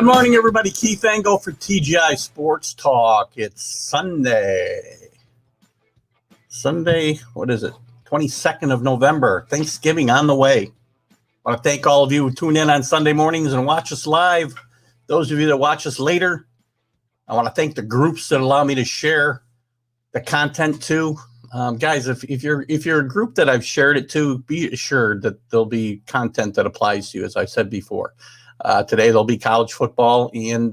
Good morning, everybody. Keith Engel for TGI Sports Talk. It's Sunday. What is it? 22nd of November. Thanksgiving on the way. I want to thank all of you who tune in on Sunday mornings and watch us live. Those of you that watch us later, I want to thank the groups that allow me to share the content to. Guys, if you're a group that I've shared it to, be assured that there'll be content that applies to you, as I said before. Today there'll be college football and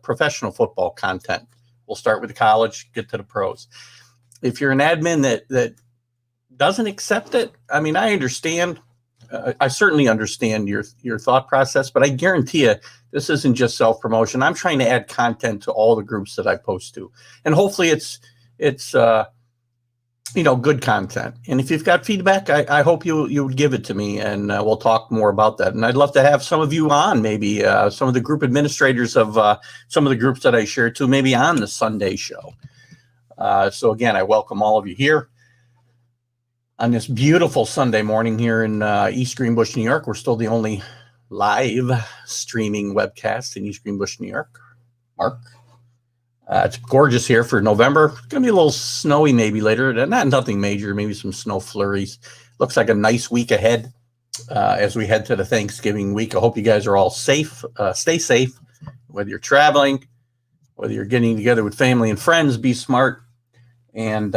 professional football content. We'll start with the college, get to the pros. If you're an admin that doesn't accept it, I mean, I understand. I certainly understand your thought process, but I guarantee you this isn't just self-promotion. I'm trying to add content to all the groups that I post to, and hopefully it's good content. And if you've got feedback, I hope you would give it to me, and we'll talk more about that. And I'd love to have some of you on, maybe some of the group administrators of some of the groups that I share to, maybe on the Sunday show. So again, I welcome all of you here on this beautiful Sunday morning here in East Greenbush, New York. We're still the only live streaming webcast in East Greenbush, New York. Mark. It's gorgeous here for November. It's going to be a little snowy maybe later. Nothing major, maybe some snow flurries. Looks like a nice week ahead as we head to the Thanksgiving week. I hope you guys are all safe. Stay safe, whether you're traveling, whether you're getting together with family and friends. Be smart and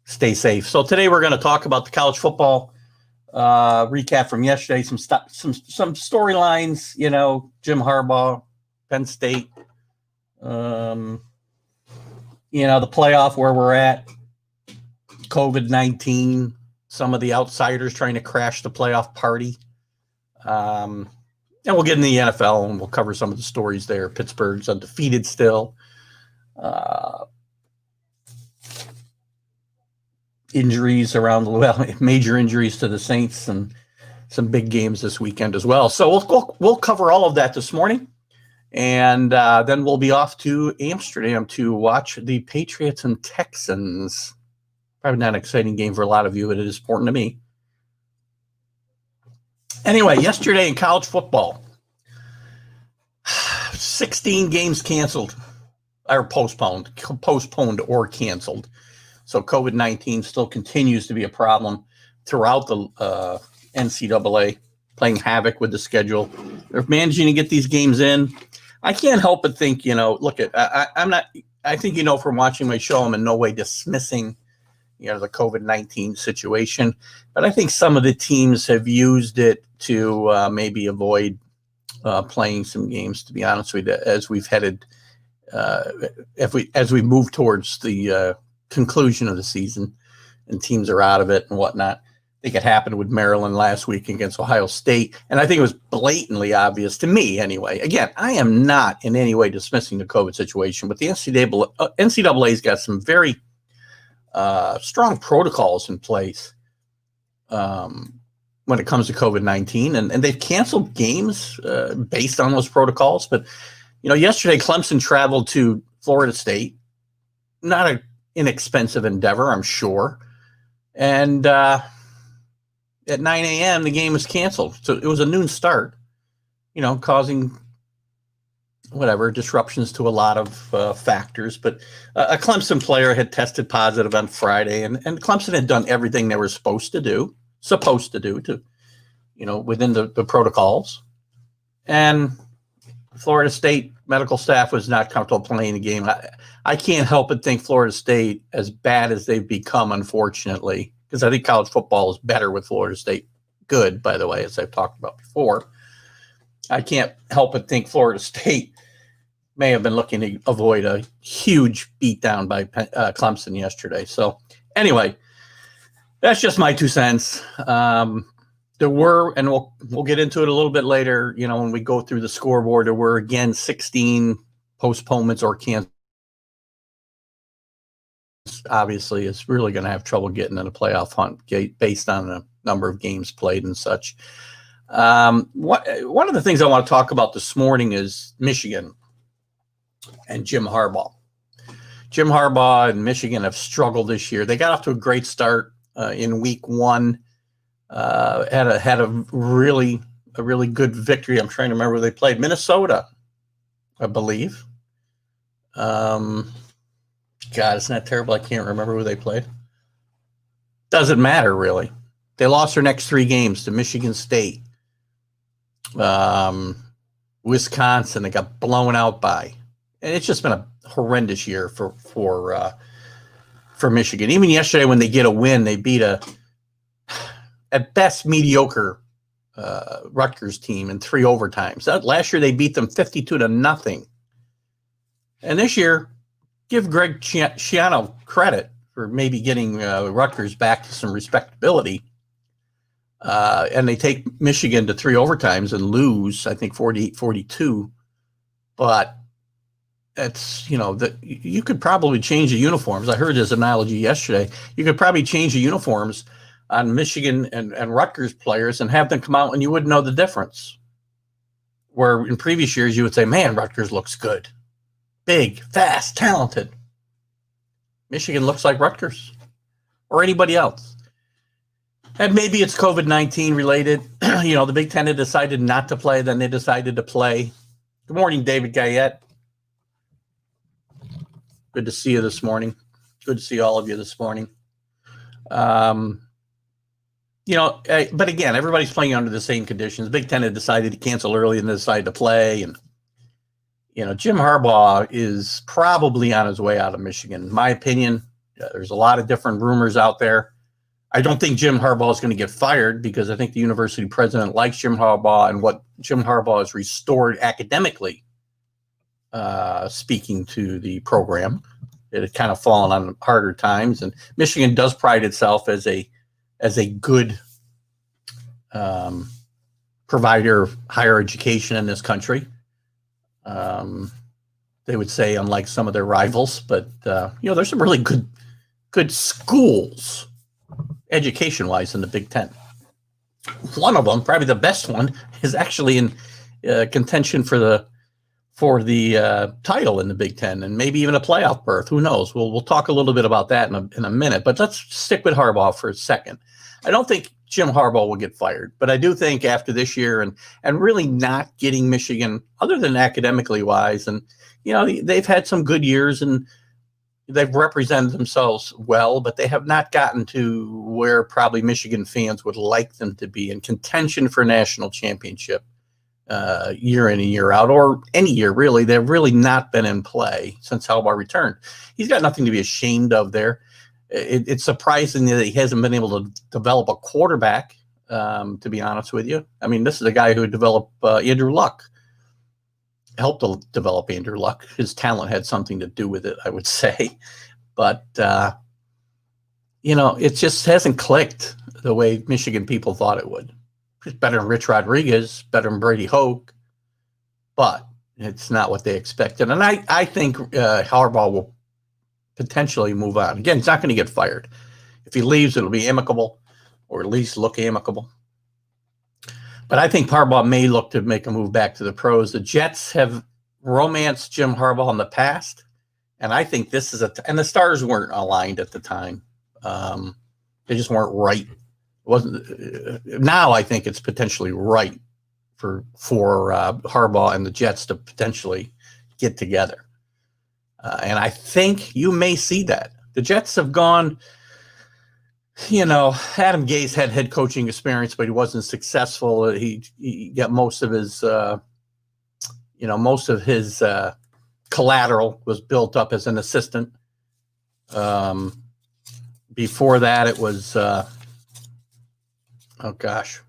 stay safe. So today we're going to talk about the college football recap from yesterday. Some storylines. Jim Harbaugh, Penn State. The playoff where we're at, COVID-19, some of the outsiders trying to crash the playoff party. And we'll get in the NFL and we'll cover some of the stories there. Pittsburgh's undefeated still. Injuries around, major injuries to the Saints and some big games this weekend as well. So we'll cover all of that this morning. And then we'll be off to Amsterdam to watch the Patriots and Texans. Probably not an exciting game for a lot of you, but it is important to me. Anyway, yesterday in college football, 16 games canceled or postponed or canceled. So COVID-19 still continues to be a problem throughout the NCAA, playing havoc with the schedule. They're managing to get these games in. I can't help but think, I think, from watching my show, I'm in no way dismissing, the COVID-19 situation. But I think some of the teams have used it to maybe avoid playing some games, to be honest with you, as we've headed, as we move towards the conclusion of the season and teams are out of it and whatnot. I think it happened with Maryland last week against Ohio State. And I think it was blatantly obvious to me anyway. Again, I am not in any way dismissing the COVID situation, but the NCAA's got some very strong protocols in place when it comes to COVID-19. And they've canceled games based on those protocols. But, yesterday Clemson traveled to Florida State. Not an inexpensive endeavor, I'm sure. And at 9 a.m., the game was canceled. So it was a noon start, causing disruptions to a lot of factors. But a Clemson player had tested positive on Friday, and Clemson had done everything they were supposed to do to, within the protocols. And Florida State medical staff was not comfortable playing the game. I can't help but think Florida State, as bad as they've become, unfortunately, because I think college football is better with Florida State. Good, by the way, as I've talked about before. I can't help but think Florida State may have been looking to avoid a huge beatdown by Clemson yesterday. So anyway, that's just my 2 cents. There were, and we'll get into it a little bit later, when we go through the scoreboard, there were, again, 16 postponements or cancels. Obviously, is really going to have trouble getting in a playoff hunt based on the number of games played and such. One of the things I want to talk about this morning is Michigan and Jim Harbaugh. Jim Harbaugh and Michigan have struggled this year. They got off to a great start in week one. Had a really good victory. I'm trying to remember where they played. Minnesota. I believe. God, isn't that terrible? I can't remember who they played. Doesn't matter, really. They lost their next 3 games to Michigan State, Wisconsin. They got blown out by, and it's just been a horrendous year for Michigan. Even yesterday, when they get a win, they beat a at best mediocre Rutgers team in 3 overtimes. Last year, they beat them 52-0. And this year, give Greg Schiano credit for maybe getting Rutgers back to some respectability. And they take Michigan to 3 overtimes and lose, I think, 48-42. But it's, you could probably change the uniforms. I heard this analogy yesterday. You could probably change the uniforms on Michigan and Rutgers players and have them come out and you wouldn't know the difference. Where in previous years, you would say, man, Rutgers looks good. Big, fast, talented. Michigan looks like Rutgers or anybody else. And maybe it's COVID-19 related. The Big Ten had decided not to play, then they decided to play. Good morning, David Guyette. Good to see you this morning. Good to see all of you this morning. But again, everybody's playing under the same conditions. Big Ten had decided to cancel early and they decided to play. And, Jim Harbaugh is probably on his way out of Michigan. In my opinion, there's a lot of different rumors out there. I don't think Jim Harbaugh is going to get fired because I think the university president likes Jim Harbaugh and what Jim Harbaugh has restored academically, speaking to the program. It had kind of fallen on harder times, and Michigan does pride itself as a good provider of higher education in this country. They would say, unlike some of their rivals, but there's some really good schools, education-wise, in the Big Ten. One of them, probably the best one, is actually in contention for the title in the Big Ten, and maybe even a playoff berth. Who knows? We'll talk a little bit about that in a minute. But let's stick with Harbaugh for a second. I don't think Jim Harbaugh will get fired, but I do think after this year and really not getting Michigan, other than academically wise, and they've had some good years and they've represented themselves well, but they have not gotten to where probably Michigan fans would like them to be in contention for a national championship year in and year out, or any year really. They've really not been in play since Harbaugh returned. He's got nothing to be ashamed of there. It's surprising that he hasn't been able to develop a quarterback, to be honest with you. I mean, this is a guy who developed Andrew Luck, helped to develop Andrew Luck. His talent had something to do with it, I would say. But, it just hasn't clicked the way Michigan people thought it would. It's better than Rich Rodriguez, better than Brady Hoke, but it's not what they expected. And I think Harbaugh will potentially move on. Again, he's not going to get fired. If he leaves, it'll be amicable, or at least look amicable. But I think Harbaugh may look to make a move back to the pros. The Jets have romanced Jim Harbaugh in the past, and I think this is and the stars weren't aligned at the time. They just weren't right. It wasn't. Now I think it's potentially right for Harbaugh and the Jets to potentially get together. And I think you may see that. The Jets have gone, Adam Gase had head coaching experience, but he wasn't successful. He got most of his collateral was built up as an assistant. Before that, it was, oh gosh,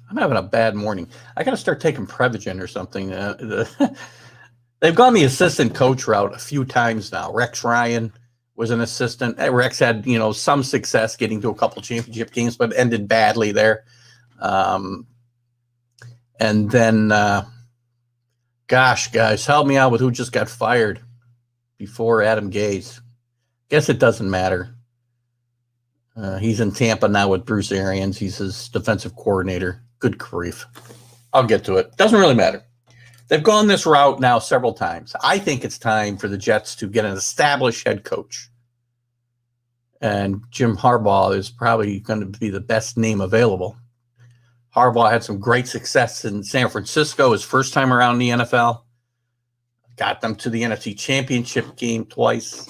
I'm having a bad morning. I got to start taking Prevagen or something. They've gone the assistant coach route a few times now. Rex Ryan was an assistant. Rex had, some success getting to a couple championship games, but ended badly there. And then, gosh, guys, help me out with who just got fired before Adam Gase. Guess it doesn't matter. He's in Tampa now with Bruce Arians. He's his defensive coordinator. Good grief. I'll get to it. Doesn't really matter. They've gone this route now several times. I think it's time for the Jets to get an established head coach. And Jim Harbaugh is probably going to be the best name available. Harbaugh had some great success in San Francisco his first time around the NFL. got them to the NFC Championship game twice.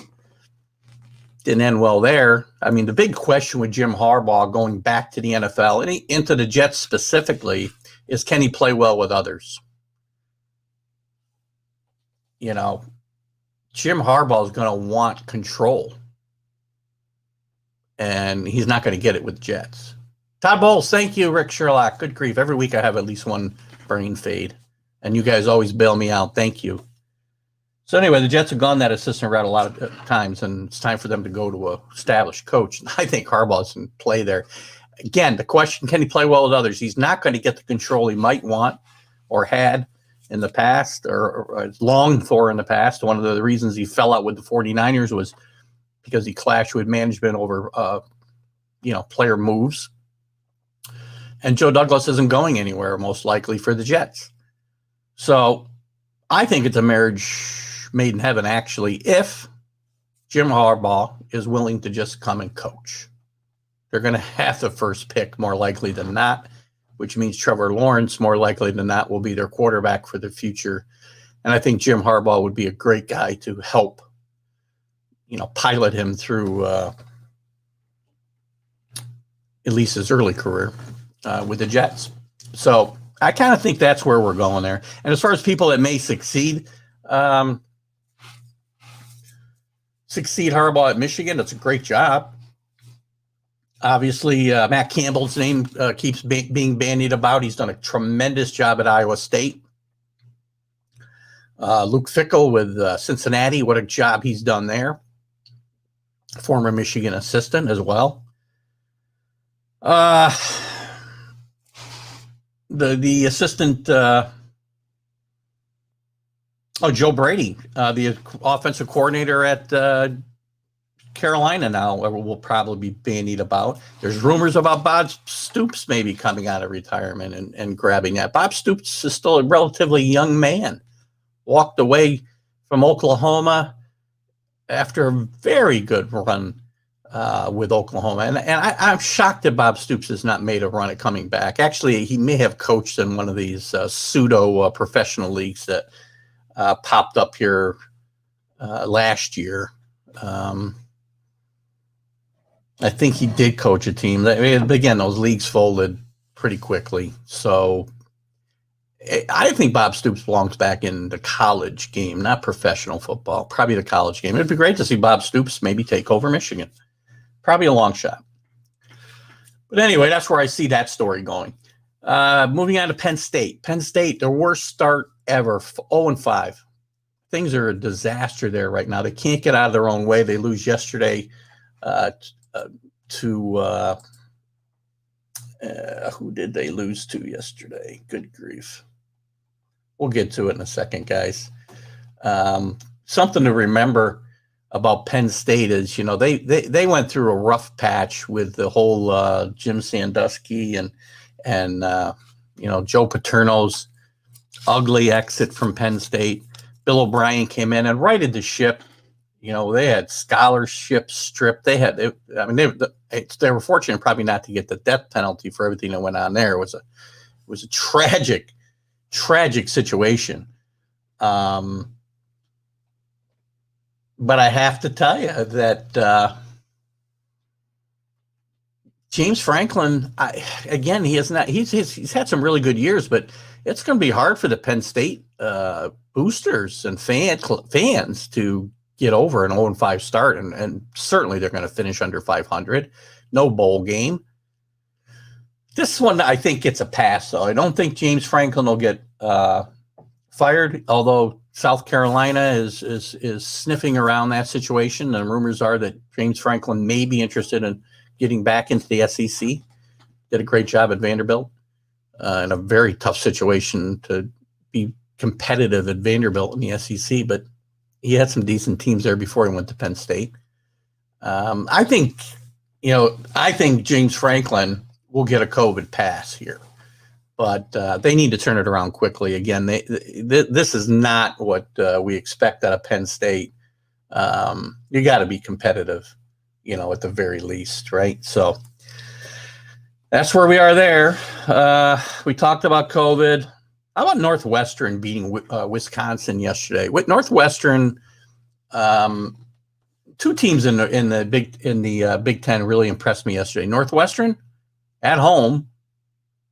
Didn't end well there. I mean, the big question with Jim Harbaugh going back to the NFL and into the Jets specifically is, can he play well with others? You know, Jim Harbaugh is going to want control, and he's not going to get it with Jets. Todd Bowles, thank you. Rick Sherlock, good grief. Every week I have at least one brain fade, and you guys always bail me out. Thank you. So anyway, the Jets have gone that assistant route a lot of times, and it's time for them to go to an established coach. And I think Harbaugh's in play there. Again, the question, can he play well with others? He's not going to get the control he might want or had in the past or longed for in the past. One of the reasons he fell out with the 49ers was because he clashed with management over, player moves. And Joe Douglas isn't going anywhere, most likely, for the Jets. So I think it's a marriage made in heaven, actually, if Jim Harbaugh is willing to just come and coach. They're going to have the first pick more likely than not, which means Trevor Lawrence more likely than not will be their quarterback for the future. And I think Jim Harbaugh would be a great guy to help, pilot him through at least his early career with the Jets. So I kind of think that's where we're going there. And as far as people that may succeed Harbaugh at Michigan, that's a great job. Obviously, Matt Campbell's name keeps being bandied about. He's done a tremendous job at Iowa State. Luke Fickell with Cincinnati, what a job he's done there. Former Michigan assistant as well. The assistant, Joe Brady, the offensive coordinator at Carolina now will probably be bandied about. There's rumors about Bob Stoops maybe coming out of retirement and grabbing that. Bob Stoops is still a relatively young man. Walked away from Oklahoma after a very good run with Oklahoma. And I'm shocked that Bob Stoops has not made a run at coming back. Actually, he may have coached in one of these pseudo professional leagues that popped up here last year. I think he did coach a team. Again, those leagues folded pretty quickly. So I think Bob Stoops belongs back in the college game, not professional football, probably the college game. It'd be great to see Bob Stoops maybe take over Michigan. Probably a long shot. But anyway, that's where I see that story going. Moving on to Penn State. Penn State, their worst start ever, 0-5. Things are a disaster there right now. They can't get out of their own way. They lose yesterday to who did they lose to yesterday? Good grief. We'll get to it in a second, guys. Something to remember about Penn State is, they went through a rough patch with the whole Jim Sandusky and Joe Paterno's ugly exit from Penn State. Bill O'Brien came in and righted the ship. They had scholarships stripped. They were fortunate probably not to get the death penalty for everything that went on there. It was a tragic situation. But I have to tell you that James Franklin, he's had some really good years, but it's going to be hard for the Penn State boosters and fans to get over an 0-5 start, and certainly they're going to finish under 500. No bowl game. This one, I think, gets a pass, though. I don't think James Franklin will get fired, although South Carolina is sniffing around that situation, and rumors are that James Franklin may be interested in getting back into the SEC. Did a great job at Vanderbilt in a very tough situation to be competitive at Vanderbilt in the SEC, but he had some decent teams there before he went to Penn State. I think James Franklin will get a COVID pass here, but they need to turn it around quickly. Again, this is not what we expect out of Penn State. You got to be competitive, at the very least, right? So that's where we are there. We talked about COVID. How about Northwestern beating Wisconsin yesterday? With Northwestern, two teams in the Big Ten really impressed me yesterday. Northwestern at home,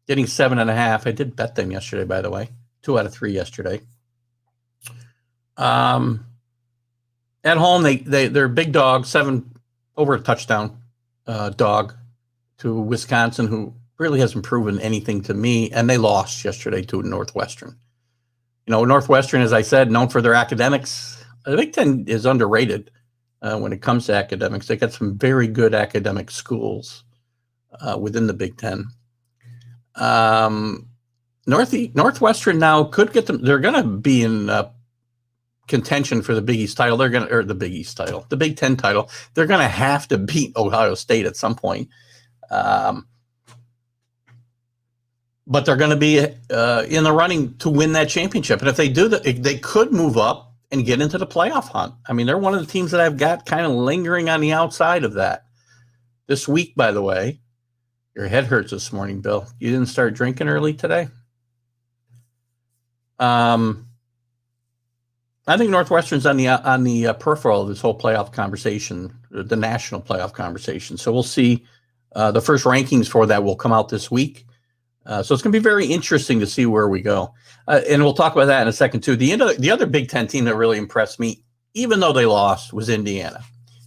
getting 7.5. I did bet them yesterday, by the way. 2 out of 3 yesterday. At home, they're big dog, 7 over a touchdown dog to Wisconsin, who really hasn't proven anything to me, and they lost yesterday to Northwestern. Northwestern, as I said, known for their academics. The Big Ten is underrated when it comes to academics. They got some very good academic schools within the Big Ten. Northwestern now could get them. They're going to be in contention for the Big East title. The Big Ten title. They're going to have to beat Ohio State at some point. But they're going to be in the running to win that championship. And if they do that, they could move up and get into the playoff hunt. I mean, they're one of the teams that I've got kind of lingering on the outside of that. This week, by the way, your head hurts this morning, Bill. You didn't start drinking early today? I think Northwestern's on the peripheral of this whole playoff conversation, the national playoff conversation. So we'll see. The first rankings for that will come out this week. So it's going to be very interesting to see where we go. And we'll talk about that in a second, too. The other Big Ten team that really impressed me, even though they lost, was Indiana.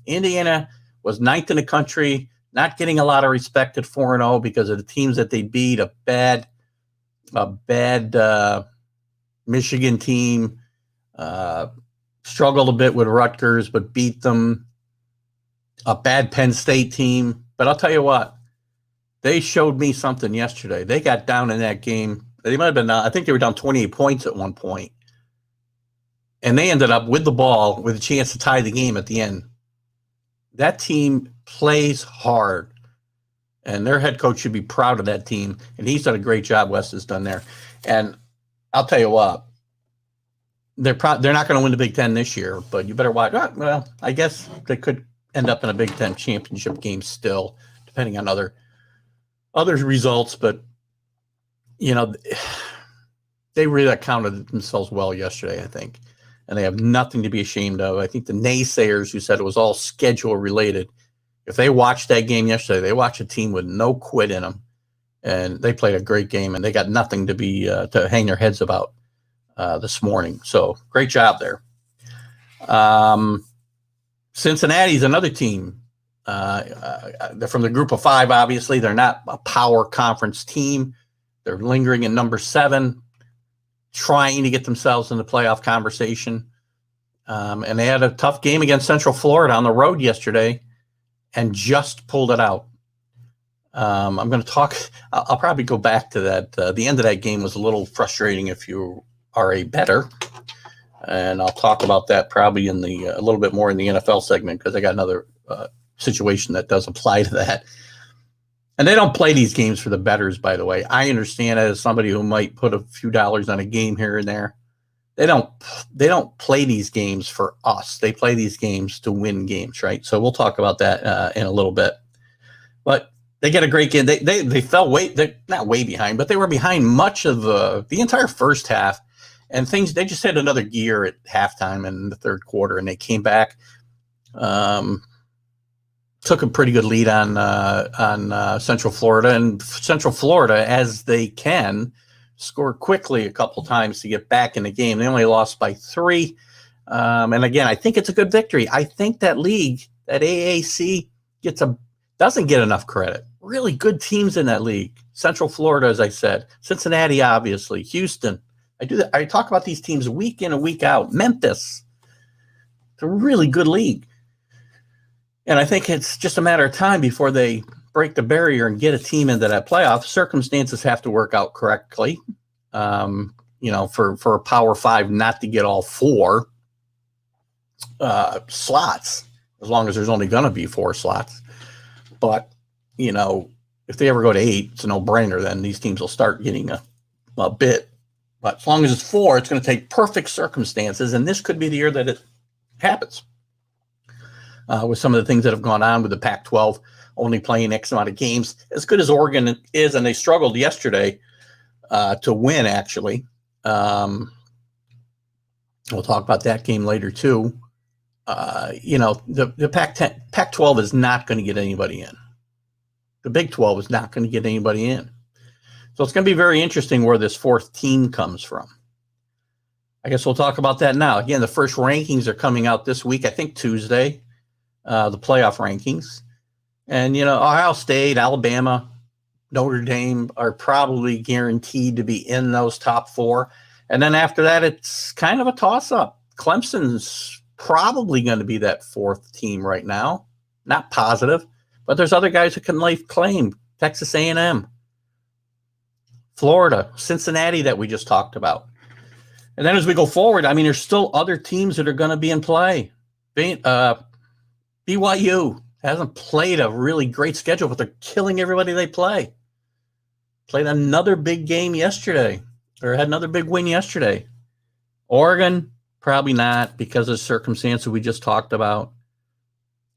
Indiana was 9th in the country, not getting a lot of respect at 4-0 because of the teams that they beat, a bad Michigan team, struggled a bit with Rutgers, but beat them, a bad Penn State team. But I'll tell you what, they showed me something yesterday. They got down in that game. They might have been, I think they were down 28 points at one point. And they ended up with the ball with a chance to tie the game at the end. That team plays hard. And their head coach should be proud of that team. And he's done a great job, Wes has done there. And I'll tell you what, they're not going to win the Big Ten this year, but you better watch. Well, I guess they could end up in a Big Ten championship game still, depending on other results, but they really accounted themselves well yesterday, I think, and they have nothing to be ashamed of. I think the naysayers who said it was all schedule related, if they watched that game yesterday, they watched a team with no quit in them, and they played a great game, and they got nothing to be to hang their heads about this morning. So great job there. Cincinnati's another team. They're from the group of 5, obviously. They're not a power conference team. They're lingering in number 7, trying to get themselves in the playoff conversation. And they had a tough game against Central Florida on the road yesterday and just pulled it out. I'm going to talk. I'll probably go back to that. The end of that game was a little frustrating if you are a bettor. And I'll talk about that probably in a little bit more in the NFL segment because I got another situation that does apply to that. And they don't play these games for the bettors, by the way. I understand as somebody who might put a few dollars on a game here and there. They don't play these games for us. They play these games to win games, right? So we'll talk about that in a little bit. But they get a great game. They fell they're not way behind, but they were behind much of the entire first half. And they just had another gear at halftime in the third quarter, and they came back. Took a pretty good lead on Central Florida, and Central Florida, as they can, score quickly a couple times to get back in the game. They only lost by 3, and again, I think it's a good victory. I think that league, that AAC, doesn't get enough credit. Really good teams in that league. Central Florida, as I said, Cincinnati, obviously, Houston. I talk about these teams week in and week out. Memphis, it's a really good league. And I think it's just a matter of time before they break the barrier and get a team into that playoff. Circumstances have to work out correctly, for a Power 5 not to get all 4 slots, as long as there's only going to be 4 slots. But, if they ever go to 8, it's a no-brainer. Then these teams will start getting a bit. But as long as it's 4, it's going to take perfect circumstances, and this could be the year that it happens. With some of the things that have gone on with the Pac-12 only playing X amount of games. As good as Oregon is, and they struggled yesterday to win, actually. We'll talk about that game later too. The Pac-12 is not going to get anybody in. The Big 12 is not going to get anybody in. So it's going to be very interesting where this fourth team comes from. I guess we'll talk about that now. Again, the first rankings are coming out this week, I think Tuesday, the playoff rankings. And, Ohio State, Alabama, Notre Dame are probably guaranteed to be in those top four. And then after that, it's kind of a toss-up. Clemson's probably going to be that fourth team right now. Not positive, but there's other guys who can lay claim. Texas A&M, Florida, Cincinnati that we just talked about. And then as we go forward, there's still other teams that are going to be in play. BYU hasn't played a really great schedule, but they're killing everybody they play. Played another big game yesterday, or had another big win yesterday. Oregon, probably not because of the circumstances we just talked about.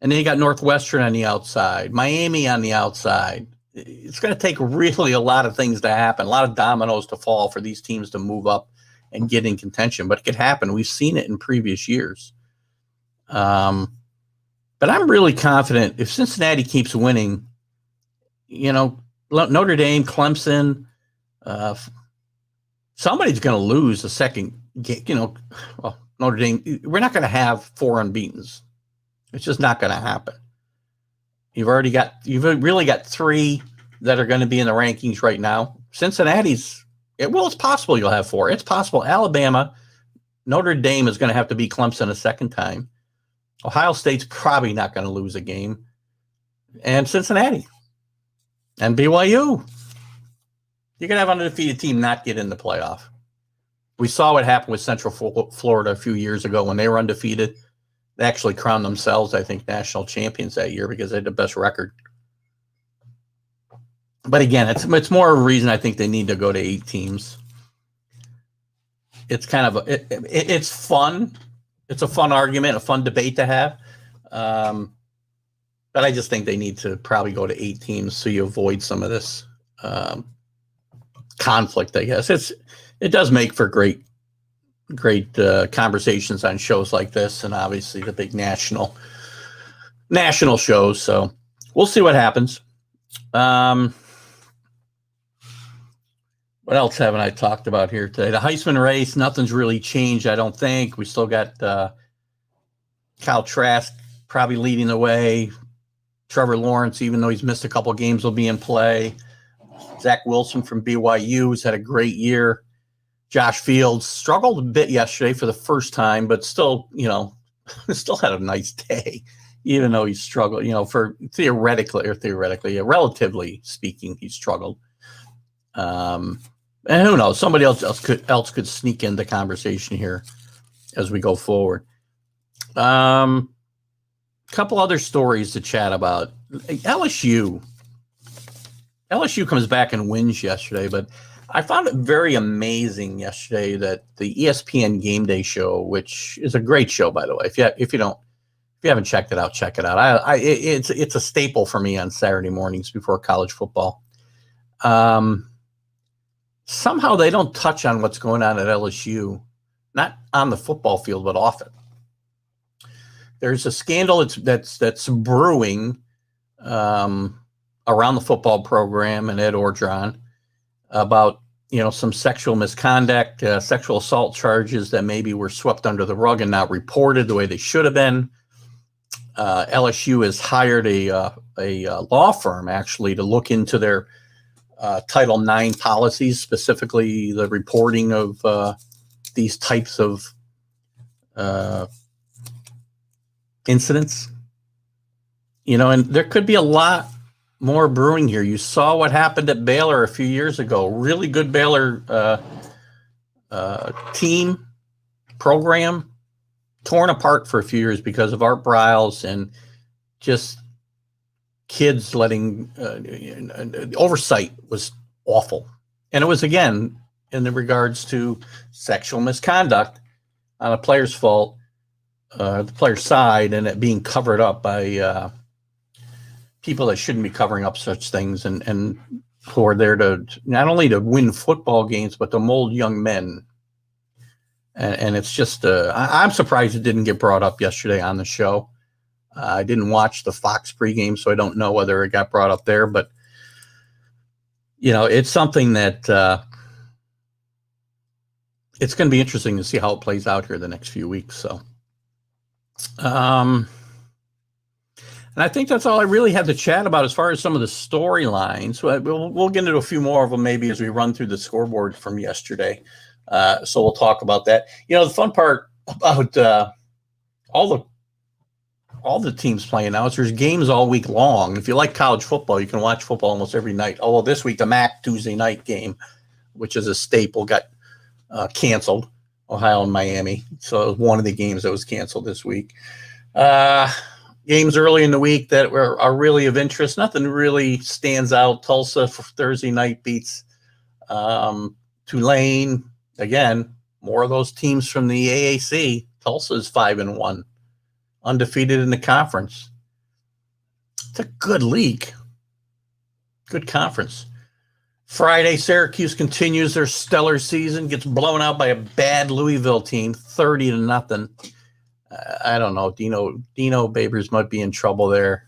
And then you got Northwestern on the outside, Miami on the outside. It's going to take really a lot of things to happen, a lot of dominoes to fall for these teams to move up and get in contention. But it could happen. We've seen it in previous years. But I'm really confident if Cincinnati keeps winning, Notre Dame, Clemson, somebody's going to lose the second game. Notre Dame, we're not going to have 4 unbeatens. It's just not going to happen. You've really got 3 that are going to be in the rankings right now. Cincinnati's, it's possible you'll have 4. It's possible Alabama, Notre Dame is going to have to beat Clemson a second time. Ohio State's probably not going to lose a game. And Cincinnati and BYU. You can have an undefeated team not get in the playoff. We saw what happened with Central Florida a few years ago when they were undefeated. They actually crowned themselves, I think, national champions that year because they had the best record. But again, it's more of a reason I think they need to go to 8 teams. It's kind of it's fun. It's a fun argument, a fun debate to have. But I just think they need to probably go to 8 teams so you avoid some of this conflict, I guess. It does make for great conversations on shows like this, and obviously the big national shows. So we'll see what happens. What else haven't I talked about here today? The Heisman race, nothing's really changed, I don't think. We still got Kyle Trask probably leading the way. Trevor Lawrence, even though he's missed a couple games, will be in play. Zach Wilson from BYU has had a great year. Josh Fields struggled a bit yesterday for the first time, but still, still had a nice day, even though he struggled, for relatively speaking, he struggled. And who knows? Somebody else could sneak in the conversation here as we go forward. Couple other stories to chat about. LSU comes back and wins yesterday, but I found it very amazing yesterday that the ESPN Game Day show, which is a great show, by the way. If you haven't checked it out, check it out. It's a staple for me on Saturday mornings before college football. Somehow they don't touch on what's going on at LSU, not on the football field, but off it. There's a scandal that's brewing around the football program and Ed Orgeron about some sexual misconduct, sexual assault charges that maybe were swept under the rug and not reported the way they should have been. LSU has hired a law firm actually to look into their Title IX policies, specifically the reporting of these types of incidents. And there could be a lot more brewing here. You saw what happened at Baylor a few years ago. Really good Baylor team program torn apart for a few years because of Art Briles and just kids letting oversight was awful. And it was, again, in the regards to sexual misconduct on a player's fault, the player's side, and it being covered up by people that shouldn't be covering up such things and who are there to not only to win football games, but to mold young men And it's just, I'm surprised it didn't get brought up yesterday on the show. I didn't watch the Fox pregame, so I don't know whether it got brought up there. But, it's something that it's going to be interesting to see how it plays out here the next few weeks. So, and I think that's all I really had to chat about as far as some of the storylines. We'll get into a few more of them maybe as we run through the scoreboard from yesterday. So we'll talk about that. The fun part about all the teams playing now is there's games all week long. If you like college football, you can watch football almost every night. Although this week, the MAC Tuesday night game, which is a staple, got canceled, Ohio and Miami. So it was one of the games that was canceled this week. Games early in the week that are really of interest. Nothing really stands out. Tulsa for Thursday night beats Tulane. Again, more of those teams from the AAC. Tulsa is 5-1, undefeated in the conference. It's a good league, good conference. Friday, Syracuse continues their stellar season, gets blown out by a bad Louisville team, 30-0. I don't know. Dino Babers might be in trouble there.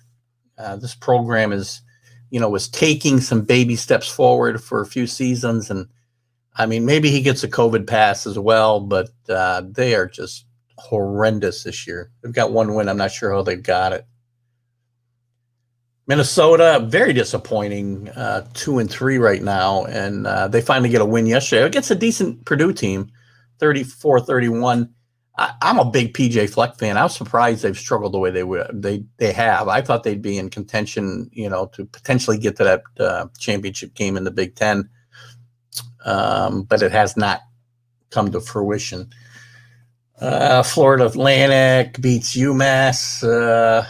This program was taking some baby steps forward for a few seasons. And I mean, maybe he gets a COVID pass as well, but they are just horrendous this year. They've got one win. I'm not sure how they've got it. Minnesota, very disappointing, 2-3 right now. And they finally get a win yesterday against a decent Purdue team, 34-31. I'm a big PJ Fleck fan. I was surprised they've struggled the way they have. I thought they'd be in contention, to potentially get to that championship game in the Big Ten, but it has not come to fruition. Florida Atlantic beats UMass.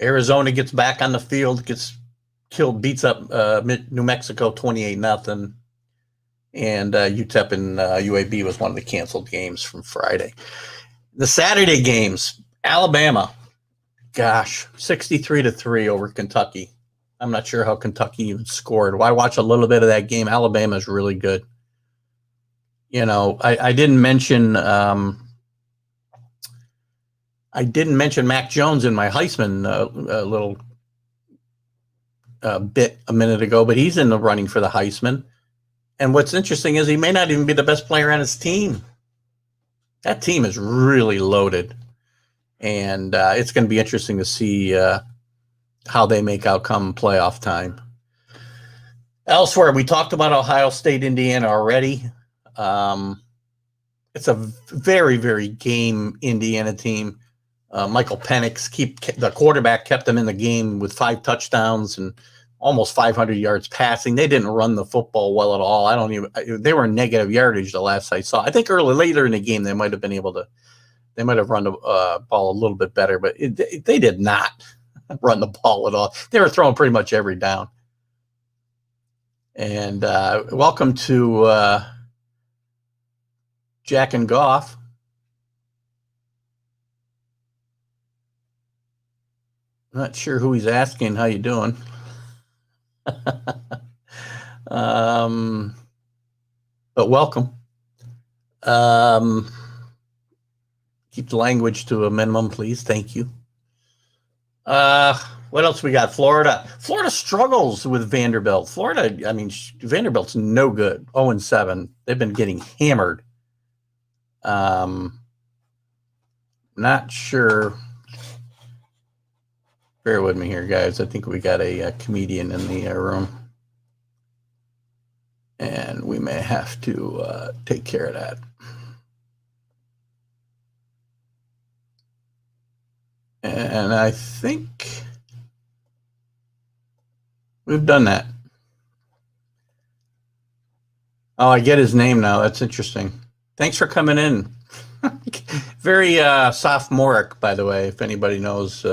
Arizona gets back on the field, gets killed, beats up New Mexico 28-0. And UTEP and UAB was one of the canceled games from Friday. The Saturday games, Alabama, 63-3 over Kentucky. I'm not sure how Kentucky even scored. I watched a little bit of that game. Alabama is really good. I didn't mention Mac Jones in my Heisman little bit a minute ago, but he's in the running for the Heisman. And what's interesting is he may not even be the best player on his team. That team is really loaded. And it's going to be interesting to see how they make out come playoff time. Elsewhere, we talked about Ohio State, Indiana already. It's a very, very game Indiana team. Michael Penix, the quarterback, kept them in the game with 5 touchdowns and almost 500 yards passing. They didn't run the football well at all. They were in negative yardage the last I saw. I think later in the game, they might have run the ball a little bit better, but they did not run the ball at all. They were throwing pretty much every down. And welcome to Jack and Goff. Not sure who he's asking. How you doing? But welcome. Keep the language to a minimum, please. Thank you. What else we got? Florida struggles with Vanderbilt. Vanderbilt's no good. 0-7. They've been getting hammered. Not sure. Bear with me here, guys. I think we got a comedian in the room. And we may have to take care of that. And I think we've done that. Oh, I get his name now. That's interesting. Thanks for coming in. Very sophomoric, by the way, if anybody knows.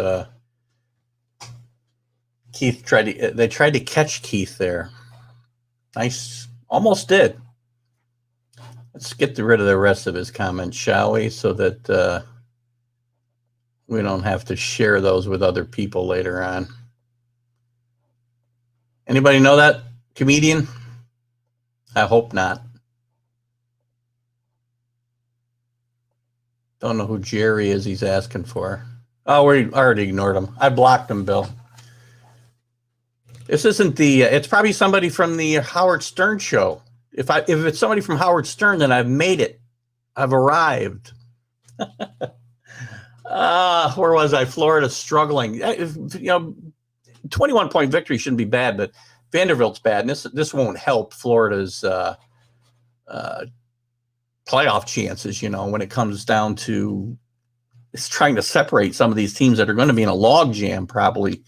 Keith tried to catch Keith there. Nice. Almost did. Let's get rid of the rest of his comments, shall we? So that we don't have to share those with other people later on. Anybody know that comedian? I hope not. Don't know who Jerry is he's asking for. Oh, we already ignored him. I blocked him, Bill. This isn't the, it's probably somebody from the Howard Stern show. If it's somebody from Howard Stern, then I've made it. I've arrived. Where was I? Florida struggling. 21-point victory shouldn't be bad, but Vanderbilt's bad. And this won't help Florida's playoff chances, when it comes down to it's trying to separate some of these teams that are going to be in a log jam probably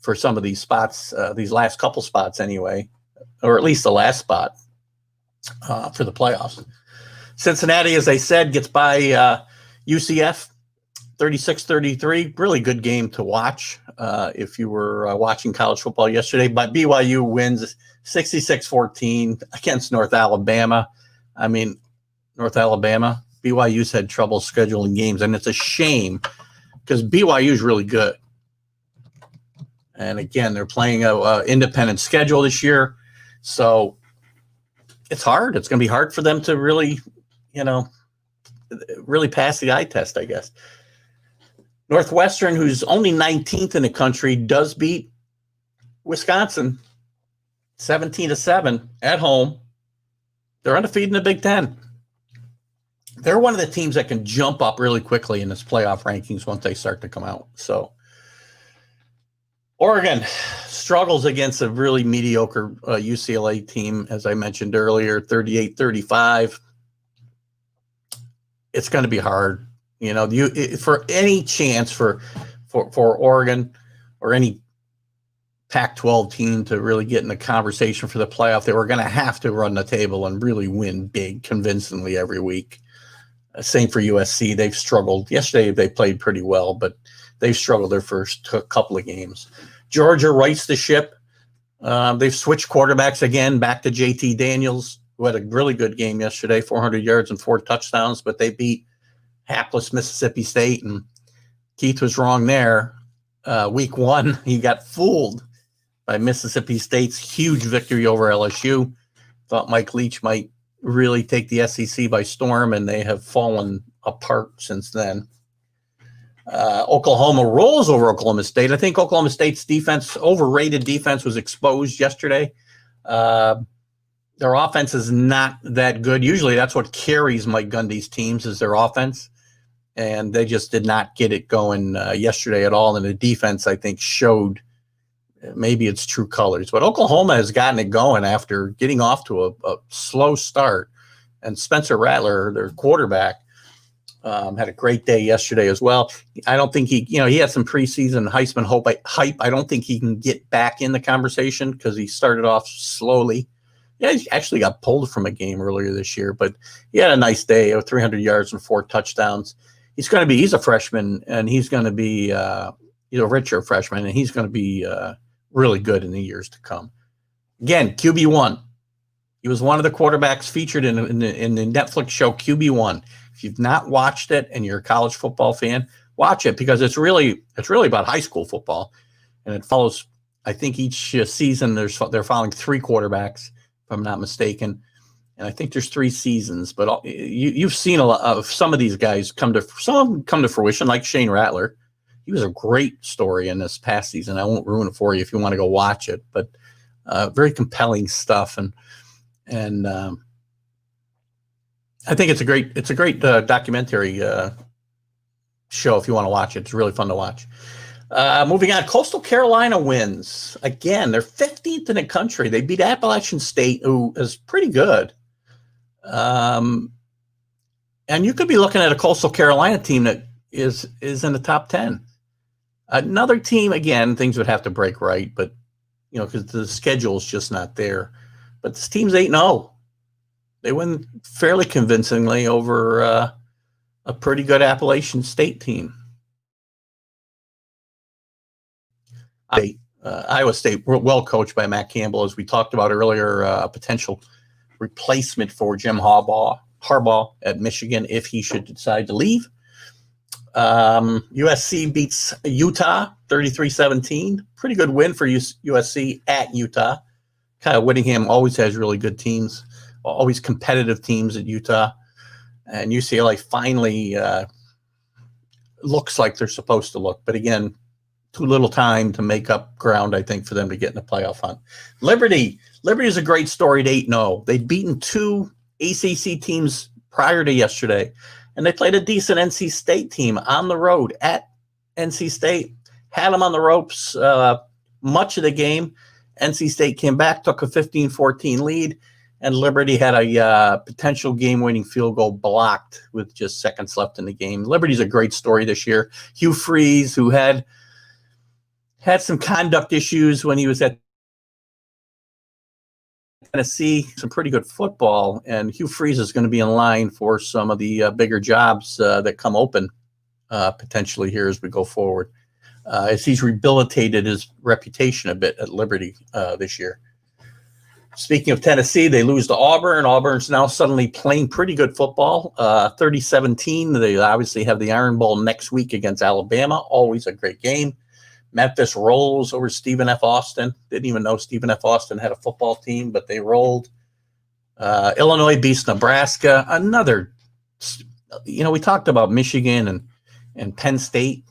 for some of these spots, these last couple spots anyway, or at least the last spot for the playoffs. Cincinnati, as I said, gets by UCF 36-33. Really good game to watch if you were watching college football yesterday. But BYU wins 66-14 against North Alabama. I mean, North Alabama, BYU's had trouble scheduling games, and it's a shame because BYU is really good. And again, they're playing a independent schedule this year, so it's hard. It's going to be hard for them to really, really pass the eye test, I guess. Northwestern, who's only 19th in the country, does beat Wisconsin 17-7 at home. They're undefeated in the Big Ten. They're one of the teams that can jump up really quickly in this playoff rankings once they start to come out. So Oregon struggles against a really mediocre UCLA team, as I mentioned earlier, 38-35. It's going to be hard. For any chance for Oregon or any Pac-12 team to really get in the conversation for the playoff, they were going to have to run the table and really win big convincingly every week. Same for USC. They've struggled. Yesterday they played pretty well, but they've struggled their first couple of games. Georgia rights the ship. They've switched quarterbacks again back to JT Daniels, who had a really good game yesterday, 400 yards and 4 touchdowns, but they beat hapless Mississippi State, and Keith was wrong there. Week 1, he got fooled by Mississippi State's huge victory over LSU. Thought Mike Leach might really take the SEC by storm, and they have fallen apart since then. Oklahoma rolls over Oklahoma State. I think Oklahoma State's defense, overrated defense, was exposed yesterday. Their offense is not that good. Usually that's what carries Mike Gundy's teams is their offense. And they just did not get it going yesterday at all. And the defense, I think, showed maybe its true colors. But Oklahoma has gotten it going after getting off to a slow start. And Spencer Rattler, their quarterback, had a great day yesterday as well. I don't think he had some preseason Heisman hype. I don't think he can get back in the conversation because he started off slowly. Yeah, he actually got pulled from a game earlier this year, but he had a nice day of 300 yards and 4 touchdowns. He's a freshman, and he's going to be a richer freshman, and he's going to be really good in the years to come. Again, QB1. He was one of the quarterbacks featured in the Netflix show QB1. If you've not watched it and you're a college football fan, watch it because it's really about high school football, and it follows. I think each season they're following 3 quarterbacks, if I'm not mistaken. And I think there's 3 seasons, but you've seen a lot of some of these guys come to fruition, like Shane Rattler. He was a great story in this past season. I won't ruin it for you if you want to go watch it, but very compelling stuff. And I think it's a great documentary show if you want to watch it. It's really fun to watch. Moving on, Coastal Carolina wins. Again, they're 15th in the country. They beat Appalachian State, who is pretty good. And you could be looking at a Coastal Carolina team that is in the top 10. Another team, again, things would have to break right, but because the schedule is just not there. But this team's 8-0. They win fairly convincingly over a pretty good Appalachian State team. Iowa State, well coached by Matt Campbell, as we talked about earlier, a potential replacement for Jim Harbaugh at Michigan if he should decide to leave. USC beats Utah 33-17. Pretty good win for USC at Utah. Kyle Whittingham always has really good teams, always competitive teams at Utah. And UCLA finally looks like they're supposed to look. But again, too little time to make up ground, I think, for them to get in the playoff hunt. Liberty is a great story at 8-0. They'd beaten 2 ACC teams prior to yesterday, and they played a decent NC State team on the road at NC State. Had them on the ropes much of the game. NC State came back, took a 15-14 lead, and Liberty had a potential game-winning field goal blocked with just seconds left in the game. Liberty's a great story this year. Hugh Freeze, who had some conduct issues when he was at Tennessee, some pretty good football, and Hugh Freeze is going to be in line for some of the bigger jobs that come open potentially here as we go forward, as he's rehabilitated his reputation a bit at Liberty this year. Speaking of Tennessee, they lose to Auburn. Auburn's now suddenly playing pretty good football, 30-17. They obviously have the Iron Bowl next week against Alabama, always a great game. Memphis rolls over Stephen F. Austin. Didn't even know Stephen F. Austin had a football team, but they rolled. Illinois beats Nebraska. Another, we talked about Michigan and Penn State.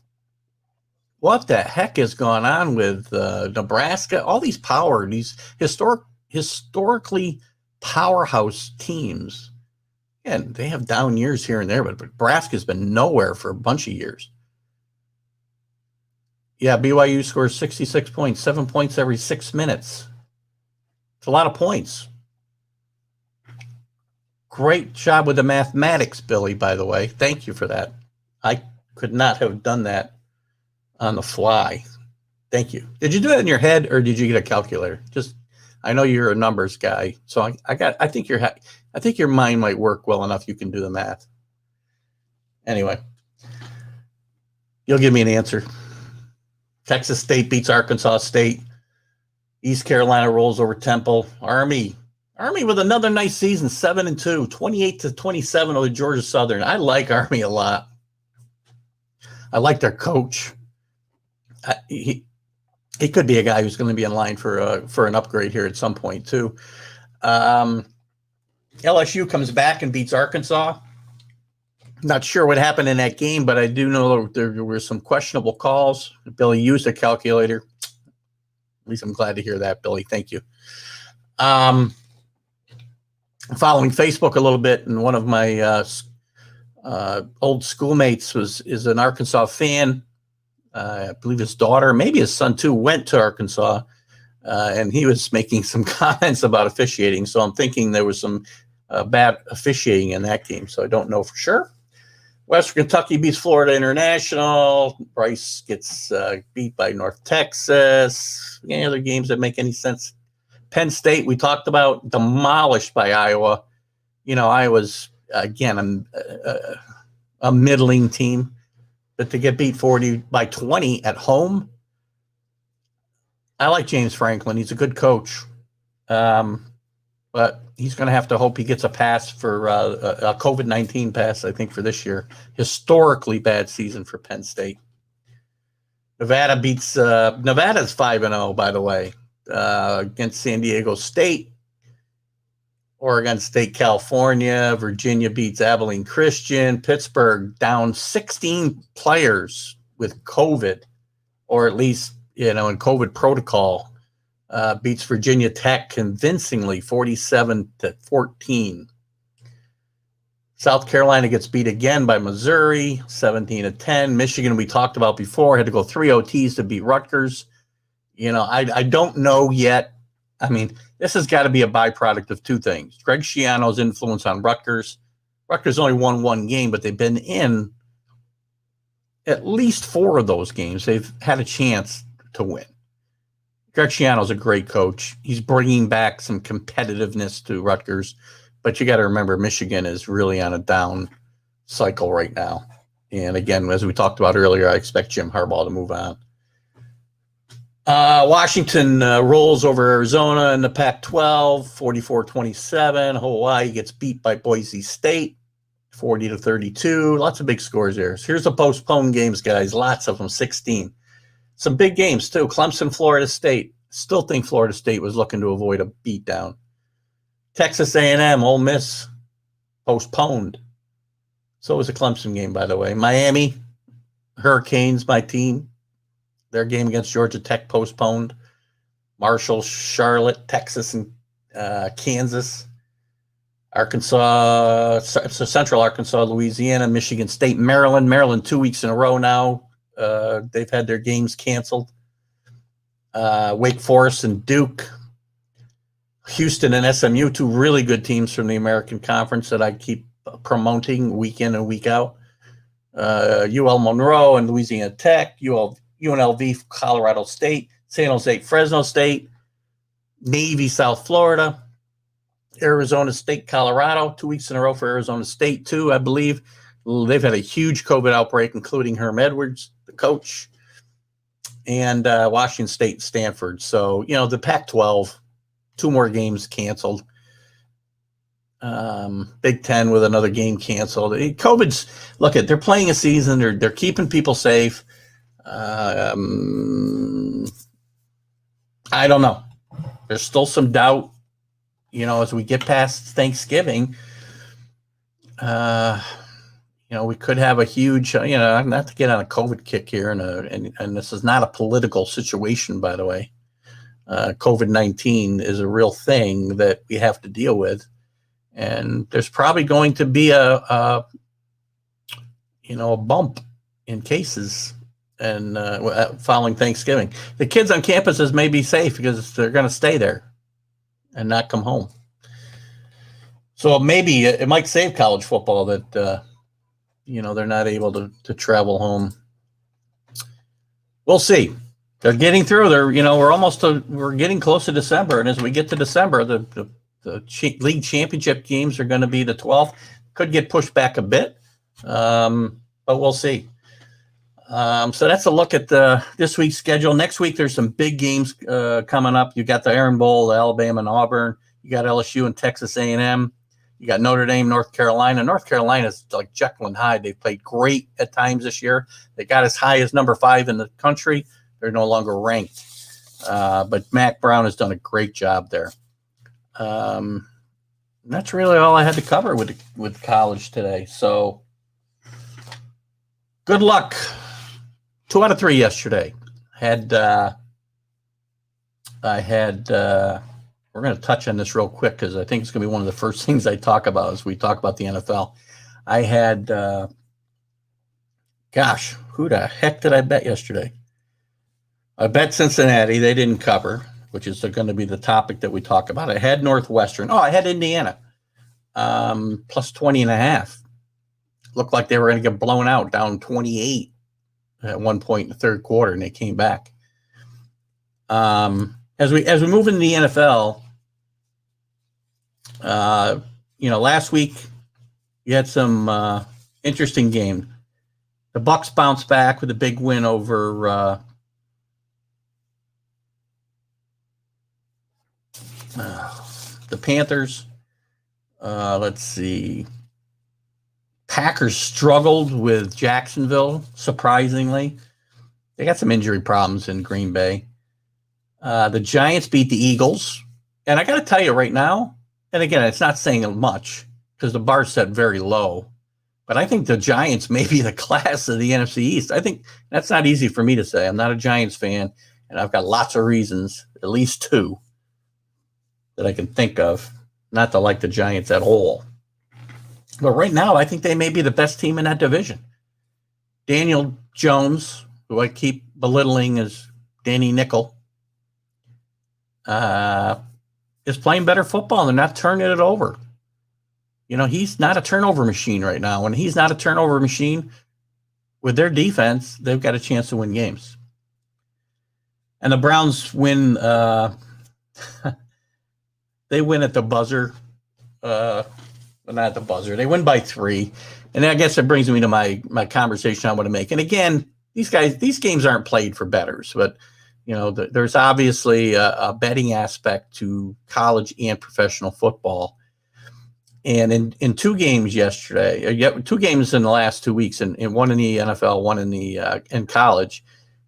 What the heck has gone on with Nebraska? All these historically powerhouse teams. And they have down years here and there, but Nebraska's been nowhere for a bunch of years. Yeah, BYU scores 66 points, 7 points every 6 minutes. It's a lot of points. Great job with the mathematics, Billy, by the way. Thank you for that. I could not have done that on the fly. Thank you. Did you do it in your head or did you get a calculator? I know you're a numbers guy, so I think your mind might work well enough you can do the math. Anyway, you'll give me an answer. Texas State beats Arkansas State. East Carolina rolls over Temple. Army with another nice season, 7-2, 28-27 over Georgia Southern. I like Army a lot. I like their coach. He could be a guy who's going to be in line for an upgrade here at some point too. LSU comes back and beats Arkansas. Not sure what happened in that game, but I do know there were some questionable calls. Billy used a calculator. At least I'm glad to hear that, Billy. Thank you. Following Facebook a little bit, and one of my old schoolmates is an Arkansas fan. I believe his daughter, maybe his son too, went to Arkansas, and he was making some comments about officiating. So I'm thinking there was some bad officiating in that game. So I don't know for sure. Western Kentucky beats Florida International. Bryce gets beat by North Texas. Any other games that make any sense? Penn State, we talked about, demolished by Iowa. Iowa's, again, a middling team. But to get beat 40-20 at home, I like James Franklin. He's a good coach. But he's going to have to hope he gets a pass for a COVID-19 pass, I think, for this year. Historically bad season for Penn State. Nevada beats Nevada's 5-0, by the way, against San Diego State. Oregon State, California. Virginia beats Abilene Christian. Pittsburgh down 16 players with COVID, or at least, in COVID protocol. Beats Virginia Tech convincingly 47-14. South Carolina gets beat again by Missouri, 17-10. Michigan, we talked about before, had to go 3 OTs to beat Rutgers. I don't know yet. I mean, this has got to be a byproduct of two things. Greg Schiano's influence on Rutgers. Rutgers only won one game, but they've been in at least 4 of those games. They've had a chance to win. Greg Schiano's a great coach. He's bringing back some competitiveness to Rutgers, but you got to remember Michigan is really on a down cycle right now. And again, as we talked about earlier, I expect Jim Harbaugh to move on. Washington rolls over Arizona in the Pac-12, 44-27. Hawaii gets beat by Boise State, 40-32. Lots of big scores there. So here's the postponed games, guys. Lots of them, 16. Some big games, too. Clemson, Florida State. Still think Florida State was looking to avoid a beatdown. Texas A&M, Ole Miss, postponed. So was the Clemson game, by the way. Miami Hurricanes, my team, their game against Georgia Tech postponed. Marshall, Charlotte, Texas, and Kansas. Arkansas, so Central Arkansas, Louisiana, Michigan State, Maryland. Maryland 2 weeks in a row now. They've had their games canceled. Wake Forest and Duke. Houston and SMU, two really good teams from the American Conference that I keep promoting week in and week out. UL Monroe and Louisiana Tech, UNLV, Colorado State, San Jose, Fresno State, Navy, South Florida, Arizona State, Colorado, 2 weeks in a row for Arizona State, too, I believe. They've had a huge COVID outbreak, including Herm Edwards, the coach, and Washington State, Stanford. So, the Pac-12, 2 more games canceled. Big Ten with another game canceled. COVID's, they're playing a season. They're keeping people safe. I don't know. There's still some doubt. As we get past Thanksgiving, we could have a huge, not to get on a COVID kick here, and this is not a political situation, by the way. COVID-19 is a real thing that we have to deal with, and there's probably going to be a bump in cases and following Thanksgiving. The kids on campuses may be safe because they're going to stay there and not come home. So maybe it might save college football that, they're not able to travel home. We'll see. They're getting through there. We're getting close to December. And as we get to December, the league championship games are going to be the 12th. Could get pushed back a bit, but we'll see. So that's a look at this week's schedule. Next week, there's some big games coming up. You got the Iron Bowl, Alabama and Auburn. You got LSU and Texas A&M. You got Notre Dame, North Carolina. North Carolina is like Jekyll and Hyde. They've played great at times this year. They got as high as number 5 in the country. They're no longer ranked. But Mac Brown has done a great job there. That's really all I had to cover with college today. So good luck. 2 out of 3 yesterday. We're going to touch on this real quick because I think it's going to be one of the first things I talk about as we talk about the NFL. I had, who the heck did I bet yesterday? I bet Cincinnati. They didn't cover, which is going to be the topic that we talk about. I had Northwestern. I had Indiana, plus 20.5. Looked like they were going to get blown out, down 28 at one point in the third quarter, and they came back. As we move into the NFL, last week you had some interesting game. The Bucs bounced back with a big win over the Panthers. Let's see. Packers struggled with Jacksonville, surprisingly. They got some injury problems in Green Bay. The Giants beat the Eagles. And I got to tell you right now, and again, it's not saying much because the bar's set very low, but I think the Giants may be the class of the NFC East. I think that's not easy for me to say. I'm not a Giants fan, and I've got lots of reasons, at least 2, that I can think of, not to like the Giants at all. But right now, I think they may be the best team in that division. Daniel Jones, who I keep belittling as Danny Nickel, is playing better football, and they're not turning it over. He's not a turnover machine right now. When he's not a turnover machine, with their defense, they've got a chance to win games. And the Browns win. They win at the buzzer. Not at the buzzer. They win by 3. And I guess it brings me to my conversation I want to make. And again, these games aren't played for bettors, but there's obviously a betting aspect to college and professional football. And in 2 games yesterday, 2 games in the last 2 weeks, and one in the NFL, one in college,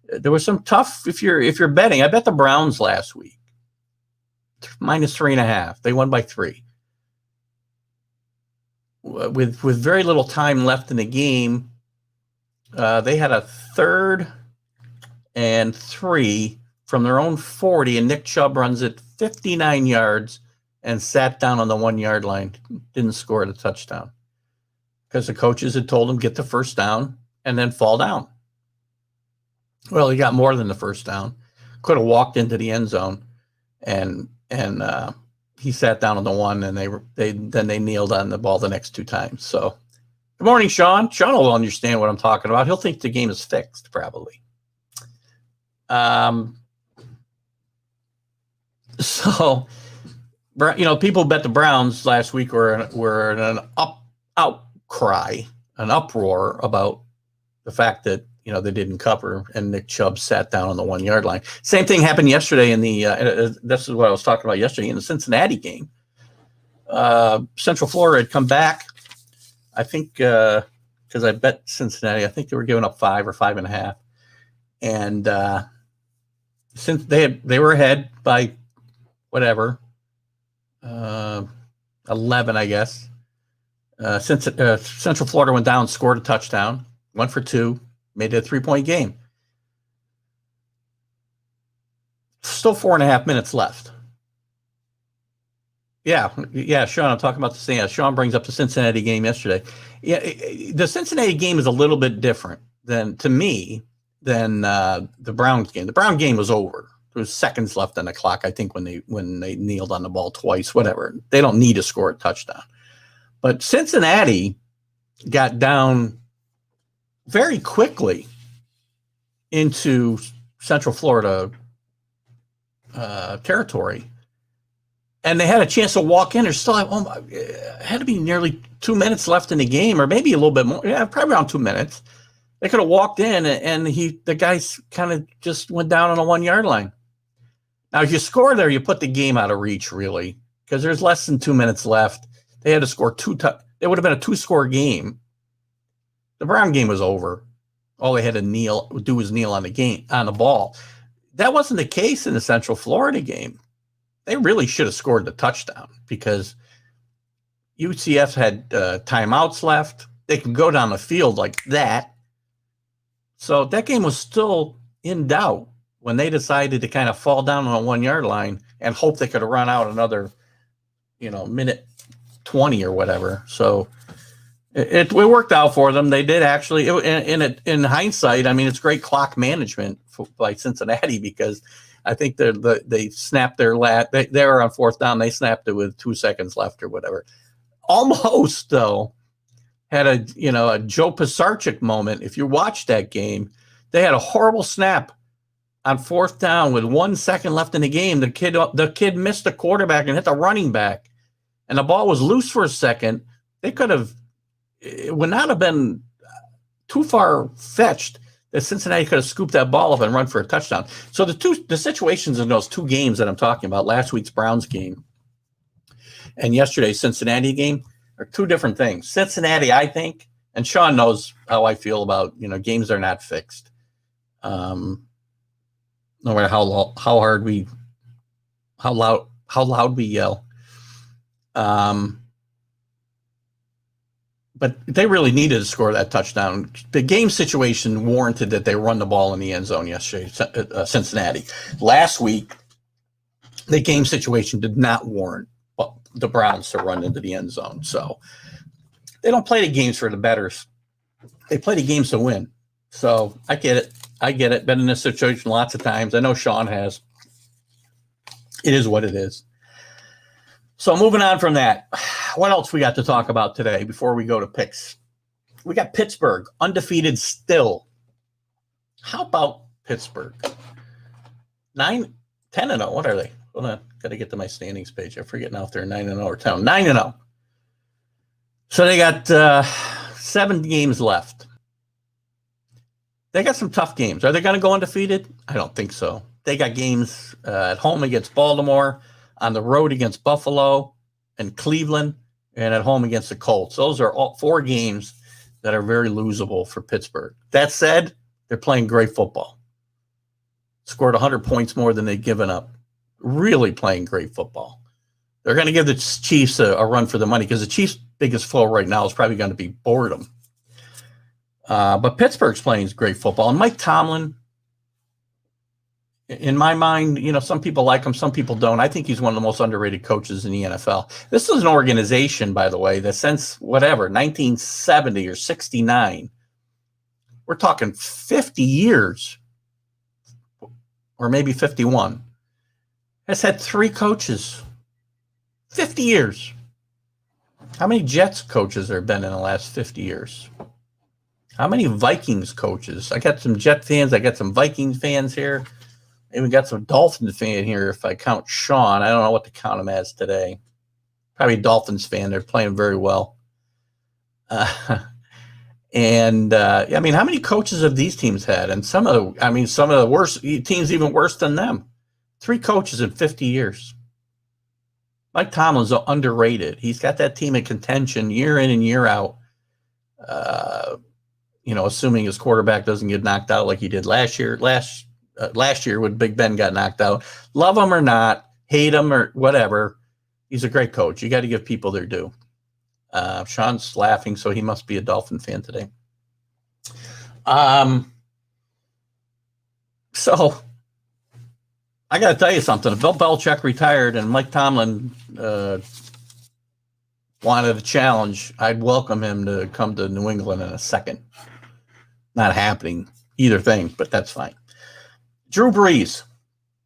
there was some tough. If you're betting, I bet the Browns last week minus 3.5. They won by 3. With very little time left in the game, They had a 3rd and 3 from their own 40, and Nick Chubb runs it 59 yards and sat down on the 1-yard line. Didn't score the touchdown because the coaches had told him get the first down and then fall down. Well, he got more than the first down. Could have walked into the end zone, and he sat down on the 1, and they kneeled on the ball the next 2 times. So, good morning, Sean. Sean will understand what I'm talking about. He'll think the game is fixed, probably. So, people bet the Browns last week were in an outcry, an uproar about the fact that they didn't cover, and Nick Chubb sat down on the 1-yard line. Same thing happened yesterday in the. This is what I was talking about yesterday in the Cincinnati game. Central Florida had come back. I think because I bet Cincinnati, I think they were giving up 5 or 5.5, and since they were ahead by whatever 11, I guess. Since Central Florida went down, scored a touchdown, went for 2. Made it a 3-point game. Still 4.5 minutes left. Yeah, Sean, I'm talking about the same. Sean brings up the Cincinnati game yesterday. Yeah, the Cincinnati game is a little bit different than the Browns game. The Brown game was over. There was seconds left on the clock, I think, when they kneeled on the ball twice, whatever. They don't need to score a touchdown. But Cincinnati got down very quickly into Central Florida territory, and they had a chance to walk in. There's still had to be nearly 2 minutes left in the game, or maybe a little bit more. Yeah, probably around 2 minutes. They could have walked in, and the guys kind of just went down on a 1-yard line. Now, if you score there, you put the game out of reach, really, because there's less than 2 minutes left. They had to score 2. It would have been a 2-score game. The Brown game was over. All they had to do was kneel on the ball. That wasn't the case in the Central Florida game. They really should have scored the touchdown because UCF had timeouts left. They could go down the field like that. So that game was still in doubt when they decided to kind of fall down on a 1-yard line and hope they could have run out another, minute 20 or whatever. So it worked out for them. They did actually. In hindsight, I mean, it's great clock management by Cincinnati because I think they snapped their they were on 4th down. They snapped it with 2 seconds left or whatever. Almost though had a Joe Pisarcik moment. If you watch that game, they had a horrible snap on 4th down with 1 second left in the game. The kid missed the quarterback and hit the running back, and the ball was loose for a second. They could have. It would not have been too far fetched that Cincinnati could have scooped that ball up and run for a touchdown. So the situations in those 2 games that I'm talking about, last week's Browns game and yesterday's Cincinnati game, are 2 different things. Cincinnati, I think, and Sean knows how I feel about games are not fixed. No matter how loud we yell. But they really needed to score that touchdown. The game situation warranted that they run the ball in the end zone yesterday, Cincinnati. Last week, the game situation did not warrant the Browns to run into the end zone. So they don't play the games for the bettors. They play the games to win. So I get it. Been in this situation lots of times. I know Sean has. It is what it is. So moving on from that, what else we got to talk about today before we go to picks? We got Pittsburgh, undefeated still. How about Pittsburgh? 9, 10-0. What are they? Hold on. Got to get to my standings page. I forget now if they're 9-0 or 10. 9-0. So they got 7 games left. They got some tough games. Are they going to go undefeated? I don't think so. They got games at home against Baltimore, on the road against Buffalo and Cleveland, and at home against the Colts. Those are all 4 games that are very losable for Pittsburgh. That said, they're playing great football. Scored 100 points more than they've given up. Really playing great football. They're going to give the Chiefs a run for the money because the Chiefs' biggest foe right now is probably going to be boredom. But Pittsburgh's playing great football. And Mike Tomlin, in my mind, some people like him, some people don't. I think he's one of the most underrated coaches in the NFL. This is an organization, by the way, that since 1970 or 69, we're talking 50 years, or maybe 51, has had 3 coaches. 50 years. How many Jets coaches there have been in the last 50 years? How many Vikings coaches? I got some Jet fans. I got some Vikings fans here. Even got some Dolphins fan here if I count Sean. I don't know what to count him as today. Probably a Dolphins fan. They're playing very well. How many coaches have these teams had? And some of the worst teams, even worse than them. 3 coaches in 50 years. Mike Tomlin's underrated. He's got that team in contention year in and year out. Assuming his quarterback doesn't get knocked out like he did last year. Last year when Big Ben got knocked out. Love him or not, hate him or whatever, he's a great coach. You got to give people their due. Sean's laughing, so he must be a Dolphin fan today. So I got to tell you something. If Bill Belichick retired and Mike Tomlin wanted a challenge, I'd welcome him to come to New England in a second. Not happening, either thing, but that's fine. Drew Brees.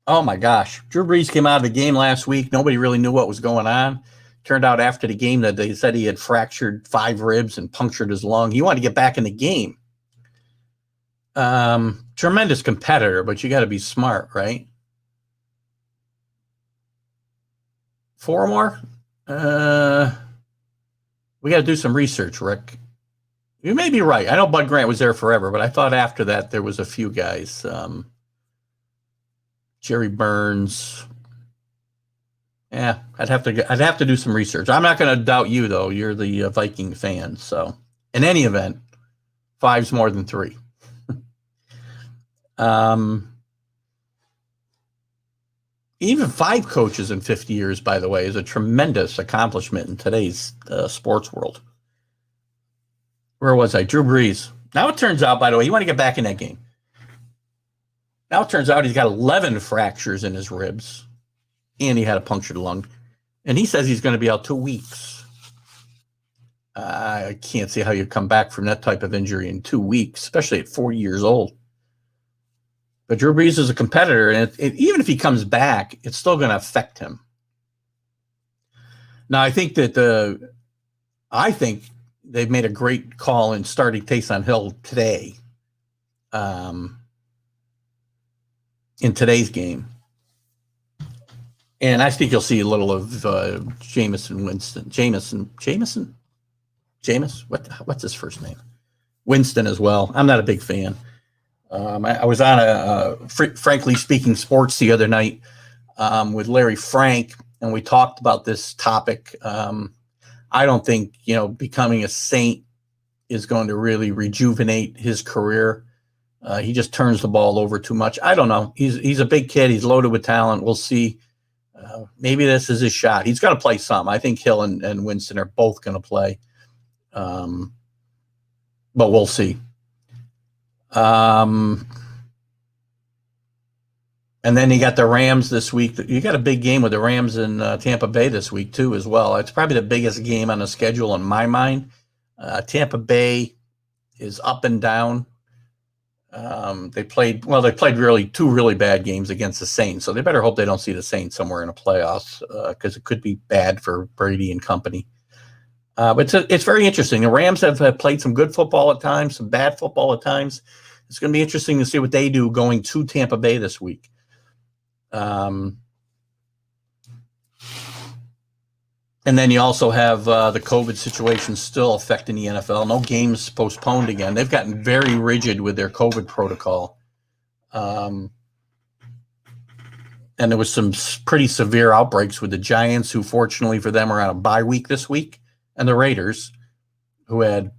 Oh, my gosh. Drew Brees came out of the game last week. Nobody really knew what was going on. Turned out after the game that they said he had fractured 5 ribs and punctured his lung. He wanted to get back in the game. Tremendous competitor, but you got to be smart, right? 4 more? We got to do some research, Rick. You may be right. I know Bud Grant was there forever, but I thought after that there was a few guys. Jerry Burns. Yeah, I'd have to do some research. I'm not going to doubt you, though. You're the Viking fan. So, in any event, 5's more than 3. Even 5 coaches in 50 years, by the way, is a tremendous accomplishment in today's sports world. Where was I? Drew Brees. Now it turns out, by the way, you want to get back in that game. Now it turns out he's got 11 fractures in his ribs, and he had a punctured lung. And he says he's going to be out 2 weeks. I can't see how you come back from that type of injury in 2 weeks, especially at 40 years old. But Drew Brees is a competitor, and even if he comes back, it's still going to affect him. Now, I think they've made a great call in starting Taysom Hill today, in today's game. And I think you'll see a little of Jameis Winston. Jameis? What's his first name? Winston as well. I'm not a big fan. I was on a Frankly Speaking Sports the other night with Larry Frank, and we talked about this topic. I don't think, becoming a Saint is going to really rejuvenate his career. He just turns the ball over too much. I don't know. He's a big kid. He's loaded with talent. We'll see. Maybe this is his shot. He's going to play some. I think Hill and Winston are both going to play. But we'll see. And then you got the Rams this week. You got a big game with the Rams in Tampa Bay this week, too, as well. It's probably the biggest game on the schedule in my mind. Tampa Bay is up and down. They played really 2 really bad games against the Saints, so they better hope they don't see the Saints somewhere in the playoffs, because it could be bad for Brady and company. But it's very interesting. The Rams have played some good football at times, some bad football at times. It's going to be interesting to see what they do going to Tampa Bay this week. And then you also have the COVID situation still affecting the NFL. No games postponed again. They've gotten very rigid with their COVID protocol. And there was some pretty severe outbreaks with the Giants, who fortunately for them are on a bye week this week, and the Raiders, who had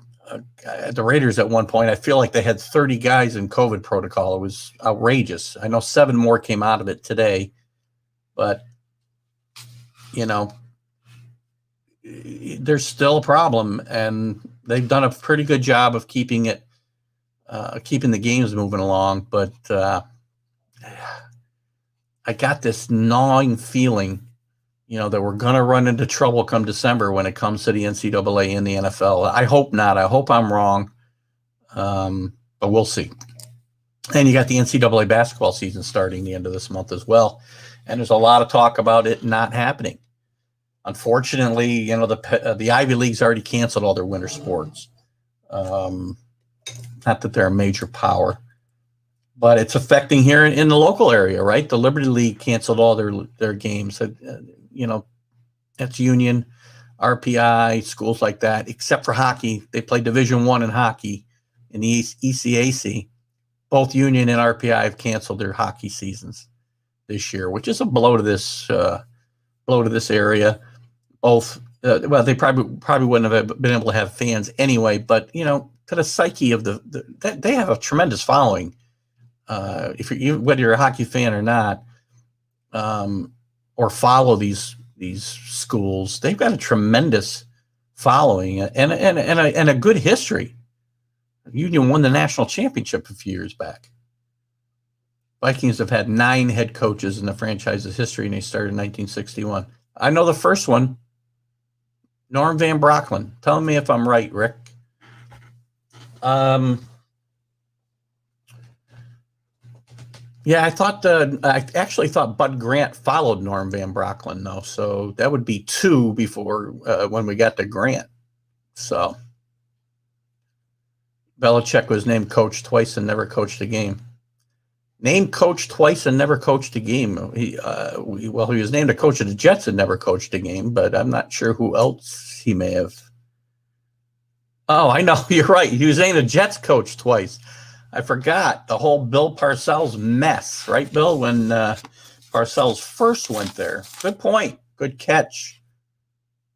the Raiders at one point, I feel like they had 30 guys in COVID protocol. It was outrageous. I know 7 more came out of it today, but, there's still a problem, and they've done a pretty good job of keeping it keeping the games moving along. But I got this gnawing feeling, that we're going to run into trouble come December when it comes to the NCAA and the NFL. I hope not. I hope I'm wrong, but we'll see. And you got the NCAA basketball season starting the end of this month as well. And there's a lot of talk about it not happening. Unfortunately, the Ivy League's already canceled all their winter sports. Not that they're a major power, but it's affecting here in the local area, right? The Liberty League canceled all their games. That's Union, RPI, schools like that, except for hockey. They play Division I in hockey in the ECAC. Both Union and RPI have canceled their hockey seasons this year, which is a blow to this area. Both, they probably wouldn't have been able to have fans anyway, but to the psyche of they have a tremendous following. Whether you're a hockey fan or not, or follow these schools, they've got a tremendous following and a good history. Union won the national championship a few years back. Vikings have had 9 head coaches in the franchise's history, and they started in 1961. I know the first one, Norm Van Brocklin. Tell me if I'm right, Rick. Yeah, I actually thought Bud Grant followed Norm Van Brocklin, though. So that would be 2 before when we got to Grant. So Belichick was named coach twice and never coached a game. Named coach twice and never coached a game. He was named a coach of the Jets and never coached a game, but I'm not sure who else he may have. Oh, I know. You're right. He was named a Jets coach twice. I forgot the whole Bill Parcells mess, right, Bill, when Parcells first went there. Good point. Good catch.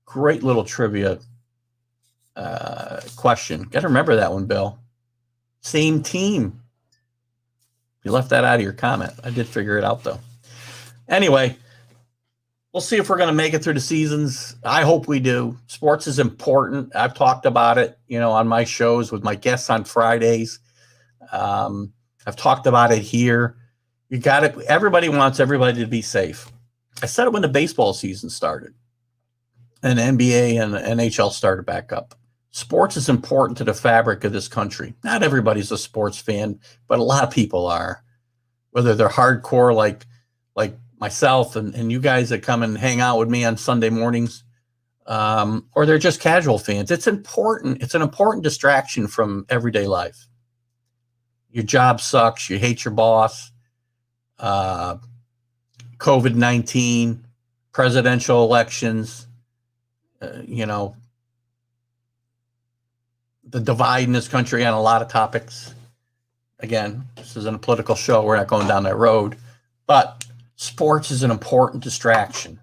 Great little trivia question. Got to remember that one, Bill. Same team. You left that out of your comment. I did figure it out, though. Anyway, we'll see if we're going to make it through the seasons. I hope we do. Sports is important. I've talked about it, on my shows with my guests on Fridays. I've talked about it here. You got it. Everybody wants everybody to be safe. I said it when the baseball season started and NBA and the NHL started back up. Sports is important to the fabric of this country. Not everybody's a sports fan, but a lot of people are, whether they're hardcore like myself and you guys that come and hang out with me on Sunday mornings, or they're just casual fans. It's important. It's an important distraction from everyday life. Your job sucks. You hate your boss. COVID-19, presidential elections, the divide in this country on a lot of topics. Again, this isn't a political show. We're not going down that road. But sports is an important distraction.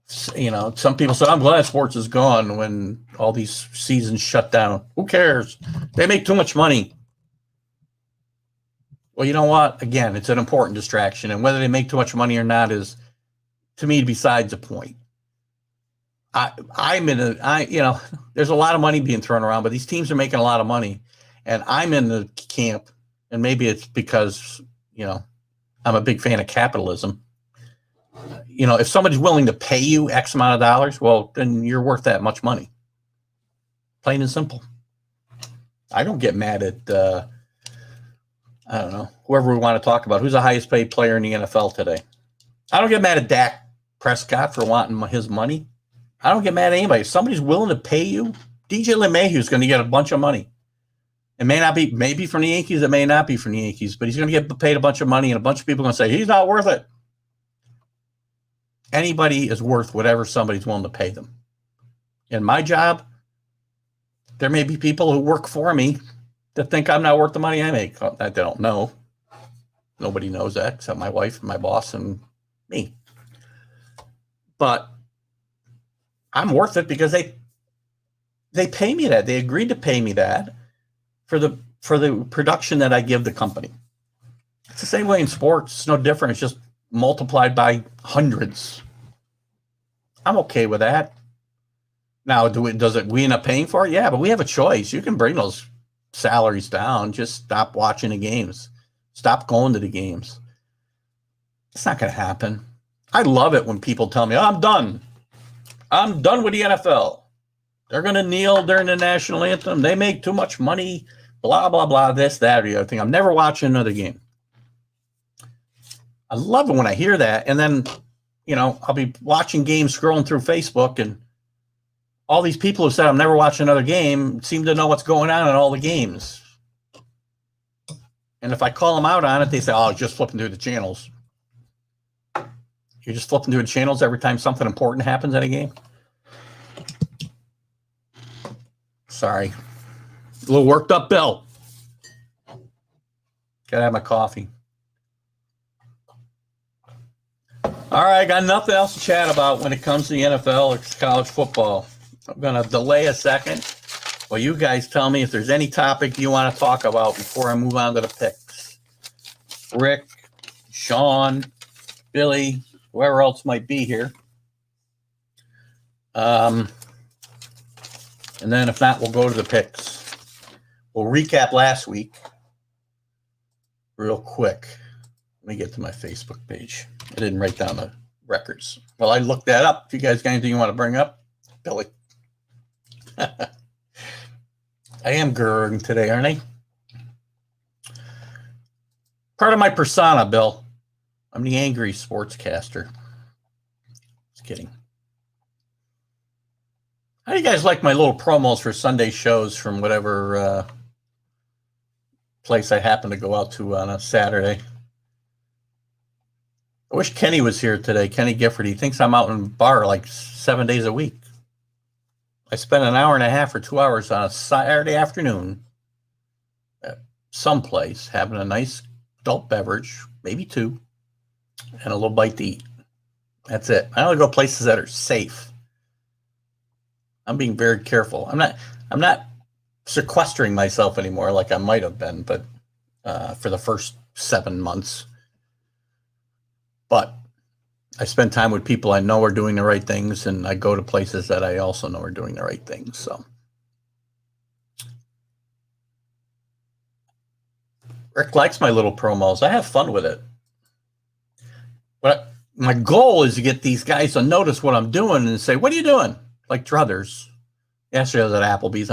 Some people say, I'm glad sports is gone when all these seasons shut down. Who cares? They make too much money. Well, you know what? Again, it's an important distraction. And whether they make too much money or not is, to me, besides the point. There's a lot of money being thrown around, but these teams are making a lot of money. And I'm in the camp, and maybe it's because, I'm a big fan of capitalism. If somebody's willing to pay you X amount of dollars, well, then you're worth that much money. Plain and simple. I don't get mad at, I don't know, whoever we want to talk about. Who's the highest paid player in the NFL today? I don't get mad at Dak Prescott for wanting his money. I don't get mad at anybody. If somebody's willing to pay you, DJ LeMahieu is going to get a bunch of money. It may not be, maybe from the Yankees, it may not be from the Yankees, but he's going to get paid a bunch of money, and a bunch of people are going to say, he's not worth it. Anybody is worth whatever somebody's willing to pay them. In my job, there may be people who work for me that think I'm not worth the money I make. They don't know. Nobody knows that except my wife, my boss, and me. But I'm worth it because they pay me that. They agreed to pay me that for the production that I give the company. It's the same way in sports. It's no different. It's just multiplied by hundreds. I'm okay with that. Now, does we end up paying for it? Yeah, but we have a choice. You can bring those salaries down. Just stop watching the games. Stop going to the games. It's not going to happen. I love it when people tell me, oh, I'm done. I'm done with the NFL. They're going to kneel during the national anthem. They make too much money. Blah, blah, blah, this, that, or the other thing. I'm never watching another game. I love it when I hear that. And then, I'll be watching games, scrolling through Facebook, and all these people who said I'm never watching another game seem to know what's going on in all the games. And if I call them out on it, they say, oh, just flipping through the channels. You're just flipping through the channels every time something important happens at a game? Sorry. A little worked up, Bill. Gotta have my coffee. All right, got nothing else to chat about when it comes to the NFL or college football. I'm going to delay a second while you guys tell me if there's any topic you want to talk about before I move on to the picks. Rick, Sean, Billy, whoever else might be here. And then if not, we'll go to the picks. We'll recap last week real quick. Let me get to my Facebook page. I didn't write down the records. Well, I looked that up. If you guys got anything you want to bring up, Billy. I am Gerg today, aren't I? Part of my persona, Bill. I'm the angry sportscaster. Just kidding. How do you guys like my little promos for Sunday shows from whatever place I happen to go out to on a Saturday? I wish Kenny was here today. Kenny Gifford. He thinks I'm out in the bar like 7 days a week. I spent an hour and a half or 2 hours on a Saturday afternoon at someplace having a nice adult beverage, maybe two, and a little bite to eat. That's it. I only go places that are safe. I'm being very careful. I'm not sequestering myself anymore like I might have been, but for the first 7 months. But I spend time with people I know are doing the right things, and I go to places that I also know are doing the right things. So Rick likes my little promos. I have fun with it. But my goal is to get these guys to notice what I'm doing and say, what are you doing? Like Druthers. Yesterday I was at Applebee's.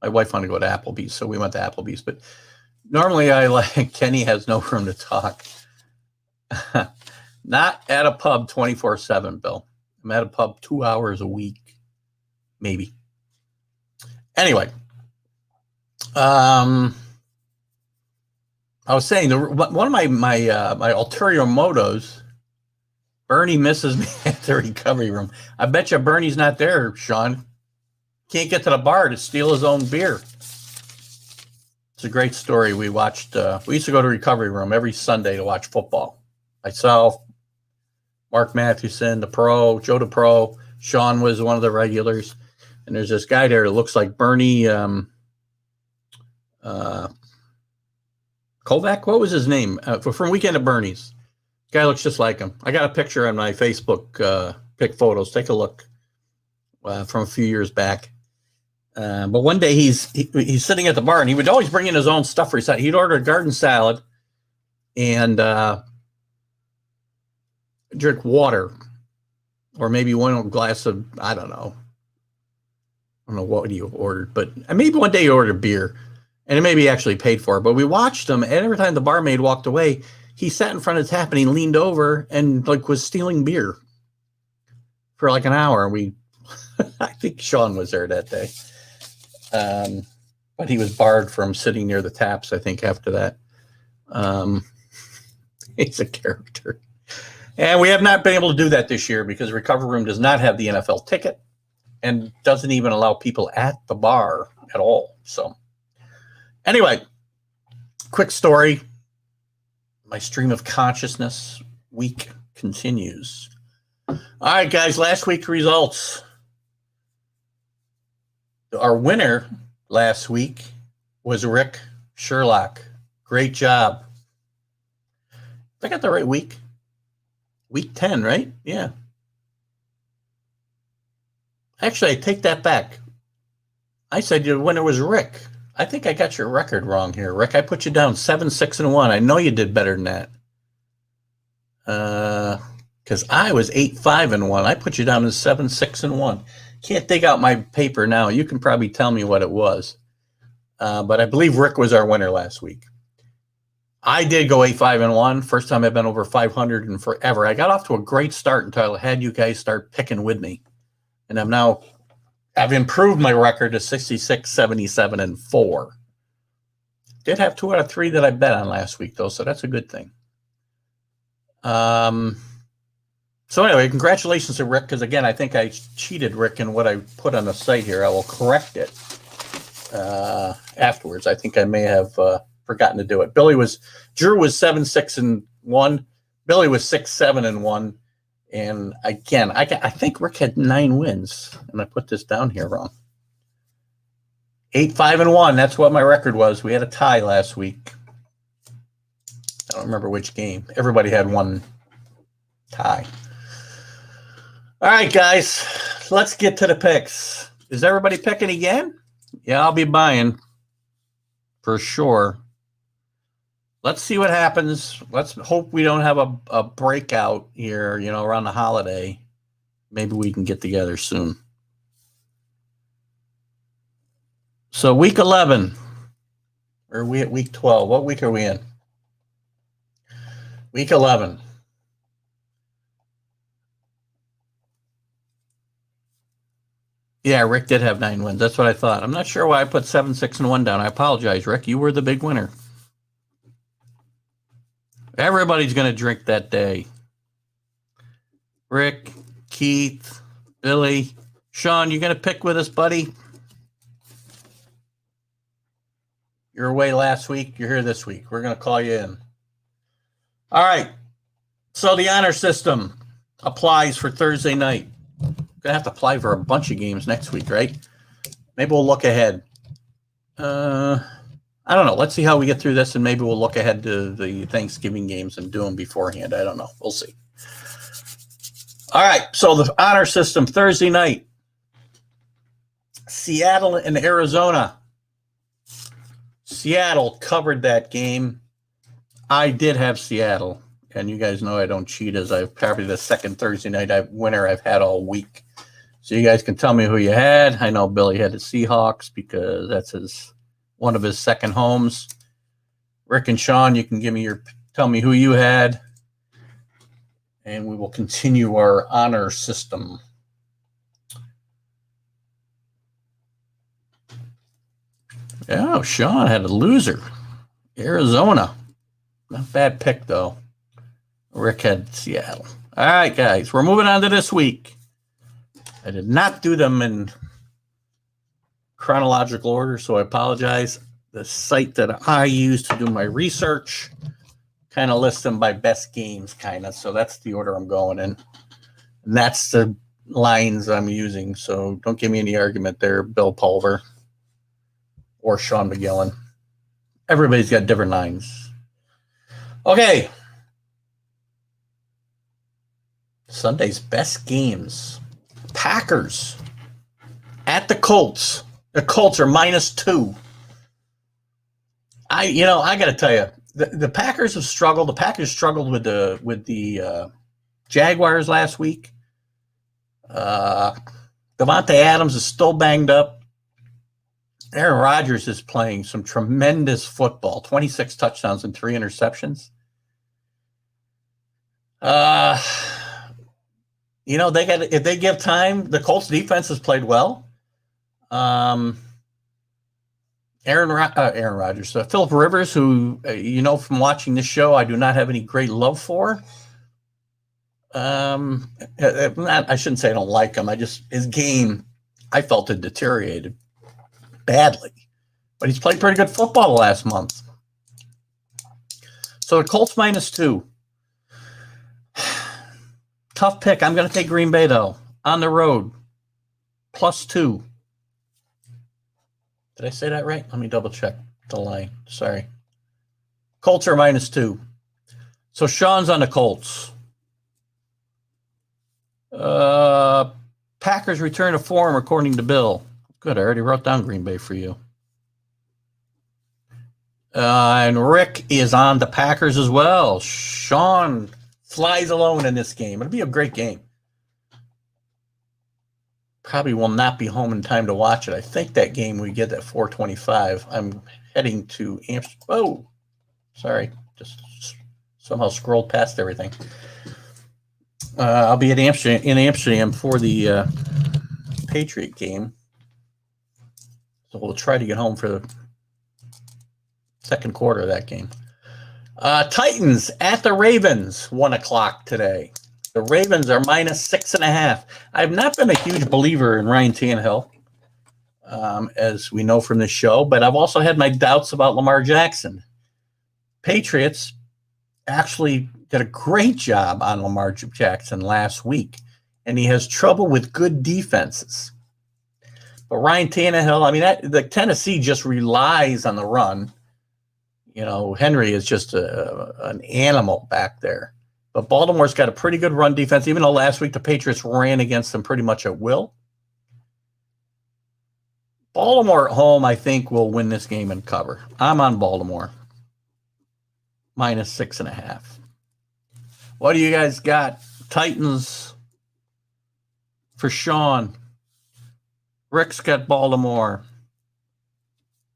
My wife wanted to go to Applebee's, so we went to Applebee's. But normally Kenny has no room to talk. Not at a pub 24/7, Bill. I'm at a pub 2 hours a week, maybe. Anyway, I was saying one of my ulterior motives. Bernie misses me at the recovery room. I bet you Bernie's not there, Sean. Can't get to the bar to steal his own beer. It's a great story. We watched. We used to go to recovery room every Sunday to watch football. Myself, Mark Mathewson, the pro, Joe the pro, Sean was one of the regulars, and there's this guy there that looks like Bernie Kovac. What was his name? From Weekend at Bernie's. Guy looks just like him. I got a picture on my Facebook pick photos. Take a look from a few years back. But one day he's sitting at the bar, and he would always bring in his own stuff for his salad. He'd order a garden salad and drink water, or maybe one glass of, I don't know what he ordered, but maybe one day he ordered beer, and it maybe actually paid for it. But we watched him, and every time the barmaid walked away, he sat in front of the tap and he leaned over and was stealing beer for like an hour. I think Sean was there that day, but he was barred from sitting near the taps, I think, after that. He's a character. And we have not been able to do that this year because Recovery Room does not have the NFL ticket and doesn't even allow people at the bar at all. So anyway, quick story. My stream of consciousness week continues. All right, guys, last week's results. Our winner last week was Rick Sherlock. Great job. I got the right week. Week 10, right? Yeah. Actually, I take that back. I said the winner was Rick. I think I got your record wrong here, Rick. I put you down 7-6-1. I know you did better than that. Because I was 8-5-1. I put you down as 7-6-1. Can't dig out my paper now. You can probably tell me what it was. But I believe Rick was our winner last week. I did go 8-5-1. First time I've been over 500 in forever. I got off to a great start until I had you guys start picking with me. And I've improved my record to 66, 77, and 4. Did have 2 out of 3 that I bet on last week, though, so that's a good thing. So anyway, congratulations to Rick, because again, I think I cheated Rick in what I put on the site here. I will correct it afterwards. I think I may have forgotten to do it. Drew was 7-6-1. Billy was 6-7-1. And again, I think Rick had 9 wins, and I put this down here wrong. 8-5-1. That's what my record was. We had a tie last week. I don't remember which game. Everybody had one tie. All right, guys, let's get to the picks. Is everybody picking again? Yeah, I'll be buying for sure. Let's see what happens. Let's hope we don't have a breakout here, around the holiday. Maybe we can get together soon. So week 11, or are we at week 12? What week are we in? Week 11. Yeah, Rick did have 9 wins. That's what I thought. I'm not sure why I put 7-6-1 down. I apologize, Rick. You were the big winner. Everybody's going to drink that day. Rick, Keith, Billy, Sean, you going to pick with us, buddy? You're away last week. You're here this week. We're going to call you in. All right. So the honor system applies for Thursday night. Going to have to apply for a bunch of games next week, right? Maybe we'll look ahead. I don't know. Let's see how we get through this, and maybe we'll look ahead to the Thanksgiving games and do them beforehand. I don't know. We'll see. All right. So the honor system Thursday night. Seattle and Arizona. Seattle covered that game. I did have Seattle, and you guys know I don't cheat, as I've probably the second Thursday night winner I've had all week. So you guys can tell me who you had. I know Billy had the Seahawks because that's one of his second homes. Rick and Sean, you can tell me who you had, and we will continue our honor system. Oh, Sean had a loser. Arizona. Not a bad pick, though. Rick had Seattle. All right, guys, we're moving on to this week. I did not do them in chronological order, so I apologize. The site that I use to do my research kind of lists them by best games, so that's the order I'm going in. And that's the lines I'm using, so don't give me any argument there, Bill Pulver or Sean McGillen. Everybody's got different lines. Okay. Sunday's best games. Packers at the Colts. The Colts are -2. I got to tell you, the Packers have struggled. The Packers struggled with the Jaguars last week. Devontae Adams is still banged up. Aaron Rodgers is playing some tremendous football. 26 touchdowns and 3 interceptions. If they give time, the Colts defense has played well. Aaron Rodgers, Phillip Rivers, who from watching this show, I do not have any great love for. I shouldn't say I don't like him. His game, I felt it deteriorated badly, but he's played pretty good football the last month. So the Colts -2. Tough pick. I'm going to take Green Bay, though. On the road. +2. Did I say that right? Let me double check the line. Sorry. Colts are -2. So Sean's on the Colts. Packers return to form, according to Bill. Good. I already wrote down Green Bay for you. And Rick is on the Packers as well. Sean flies alone in this game. It'll be a great game. Probably will not be home in time to watch it. I think that game we get at 4:25. I'm heading to Amsterdam. Oh, sorry. Just somehow scrolled past everything. I'll be in Amsterdam for the Patriot game. So we'll try to get home for the second quarter of that game. Titans at the Ravens, 1 o'clock today. The Ravens are -6.5. I've not been a huge believer in Ryan Tannehill, as we know from this show, but I've also had my doubts about Lamar Jackson. Patriots actually did a great job on Lamar Jackson last week, and he has trouble with good defenses. But Ryan Tannehill, I mean, the Tennessee just relies on the run. You know, Henry is just an animal back there. But Baltimore's got a pretty good run defense, even though last week the Patriots ran against them pretty much at will. Baltimore at home, I think, will win this game and cover. I'm on Baltimore. -6.5. What do you guys got? Titans for Sean. Rick's got Baltimore.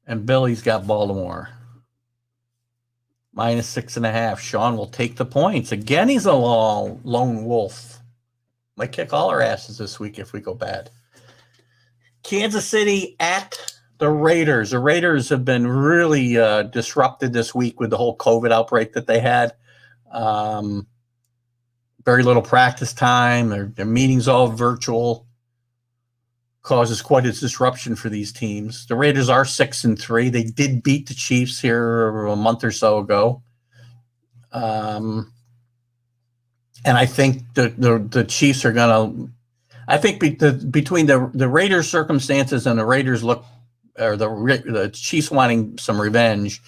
And Billy's got Baltimore. -6.5. Sean will take the points. Again, he's a lone wolf. Might kick all our asses this week if we go bad. Kansas City at the Raiders. The Raiders have been really disrupted this week with the whole COVID outbreak that they had. Very little practice time. Their meetings all virtual. Causes quite a disruption for these teams. The Raiders are 6-3. They did beat the Chiefs here a month or so ago. And I think the Chiefs are going to – I think between the Raiders' circumstances and the Raiders the Chiefs wanting some revenge,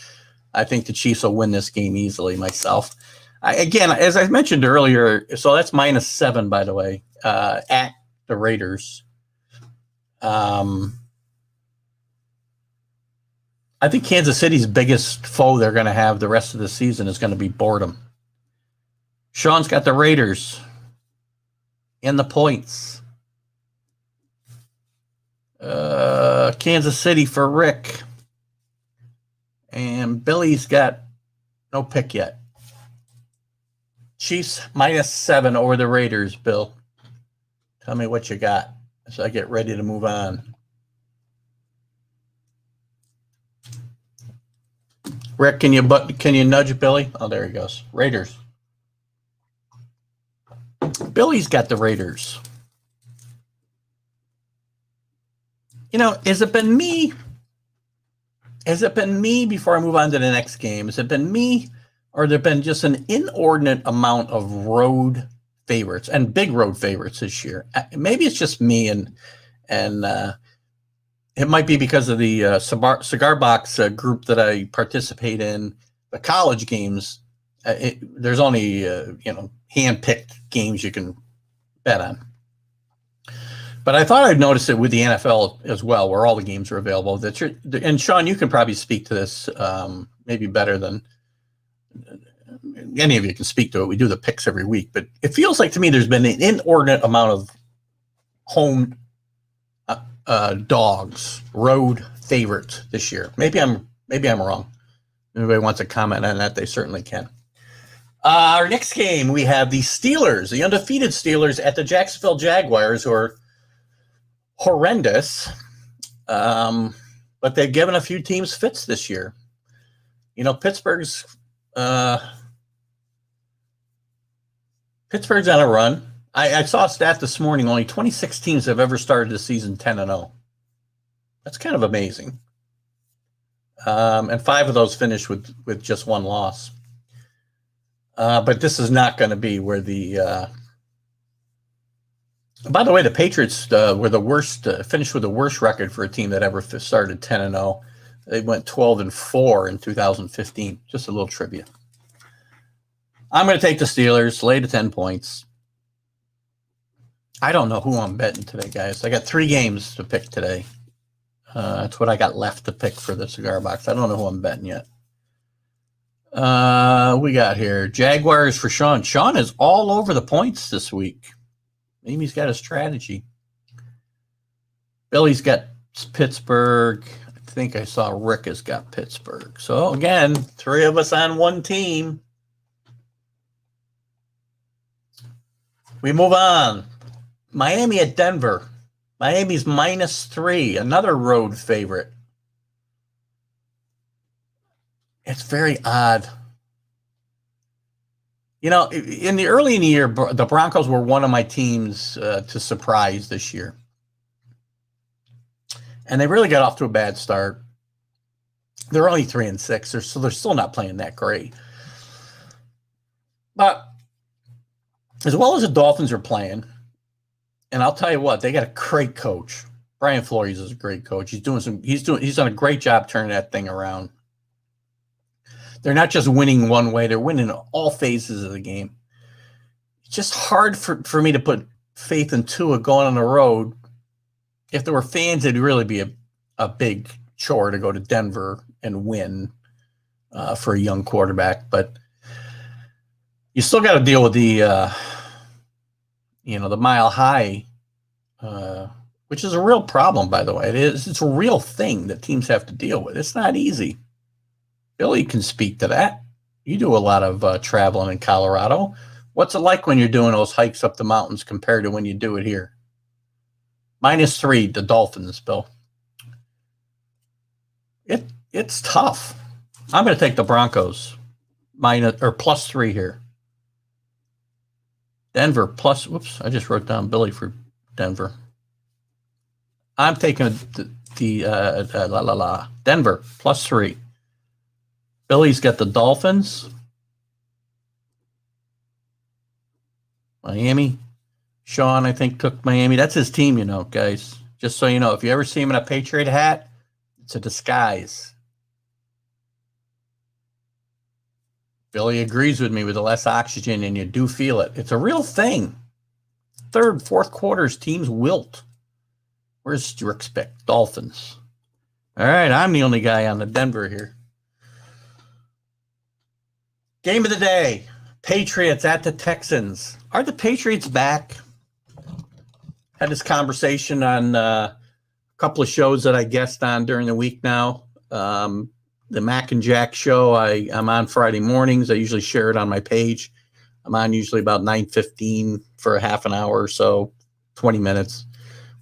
I think the Chiefs will win this game easily myself. Again, as I mentioned earlier, so that's -7, by the way, at the Raiders. I think Kansas City's biggest foe they're going to have the rest of the season is going to be boredom. Sean's got the Raiders in the points. Kansas City for Rick. And Billy's got no pick yet. Chiefs -7 over the Raiders, Bill. Tell me what you got as I get ready to move on. Rick, can you nudge Billy? Oh, there he goes. Raiders. Billy's got the Raiders. You know, has it been me? Has it been me before I move on to the next game? Has it been me, or has there been just an inordinate amount of road favorites and big road favorites this year? Maybe it's just me, and it might be because of the cigar box group that I participate in. The college games, there's only hand-picked games you can bet on. But I thought I'd notice it with the NFL as well, where all the games are available. And Sean, you can probably speak to this maybe better than any of you can speak to it. We do the picks every week, but it feels like to me there's been an inordinate amount of home dogs, road favorites this year. Maybe I'm wrong. If anybody wants to comment on that, they certainly can. Our next game, we have the Steelers, the undefeated Steelers at the Jacksonville Jaguars, who are horrendous, but they've given a few teams fits this year. You know, Pittsburgh's on a run. I saw a stat this morning, only 26 teams have ever started the season 10-0. That's kind of amazing. And 5 of those finished with just one loss. But this is not going to be where the by the way, the Patriots were the worst, finished with the worst record for a team that ever started 10-0. They went 12-4 in 2015. Just a little trivia. I'm going to take the Steelers, lay to 10 points. I don't know who I'm betting today, guys. I got 3 games to pick today. That's what I got left to pick for the cigar box. I don't know who I'm betting yet. We got here Jaguars for Sean. Sean is all over the points this week. Maybe he's got a strategy. Billy's got Pittsburgh. I think I saw Rick has got Pittsburgh. So again, 3 of us on one team. We move on. Miami at Denver. Miami's -3, another road favorite. It's very odd. You know, in the early in the year, the Broncos were one of my teams to surprise this year. And they really got off to a bad start. They're only 3-6, so they're still not playing that great. But as well as the Dolphins are playing, and I'll tell you what, they got a great coach. Brian Flores is a great coach. He's done a great job turning that thing around. They're not just winning one way, they're winning all phases of the game. It's just hard for me to put faith in Tua going on the road. If there were fans, it'd really be a big chore to go to Denver and win for a young quarterback. But you still got to deal with the mile high, which is a real problem, by the way. It's a real thing that teams have to deal with. It's not easy. Billy can speak to that. You do a lot of traveling in Colorado. What's it like when you're doing those hikes up the mountains compared to when you do it here? -3, the Dolphins, Bill. It's tough. I'm going to take the Broncos +3 here. Denver plus. Whoops! I just wrote down Billy for Denver. I'm taking the Denver +3. Billy's got the Dolphins. Miami. Sean, I think, took Miami. That's his team, guys. Just so you know, if you ever see him in a Patriot hat, it's a disguise. Billy agrees with me with the less oxygen, and you do feel it. It's a real thing. Third, fourth quarters, teams wilt. Where's Rick's pick? Dolphins. All right, I'm the only guy on the Denver here. Game of the day, Patriots at the Texans. Are the Patriots back? Had this conversation on a couple of shows that I guest on during the week now. The Mac and Jack show, I'm on Friday mornings. I usually share it on my page. I'm on usually about 9:15 for a half an hour or so, 20 minutes.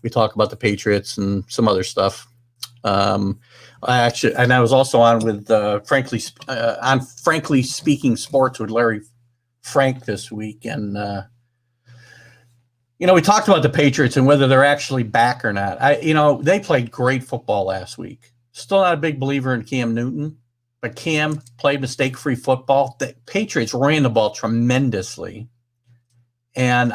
We talk about the Patriots and some other stuff. I was also on with Frankly Speaking Sports with Larry Frank this week, and we talked about the Patriots and whether they're actually back or not. They played great football last week. Still not a big believer in Cam Newton, but Cam played mistake-free football. The Patriots ran the ball tremendously, and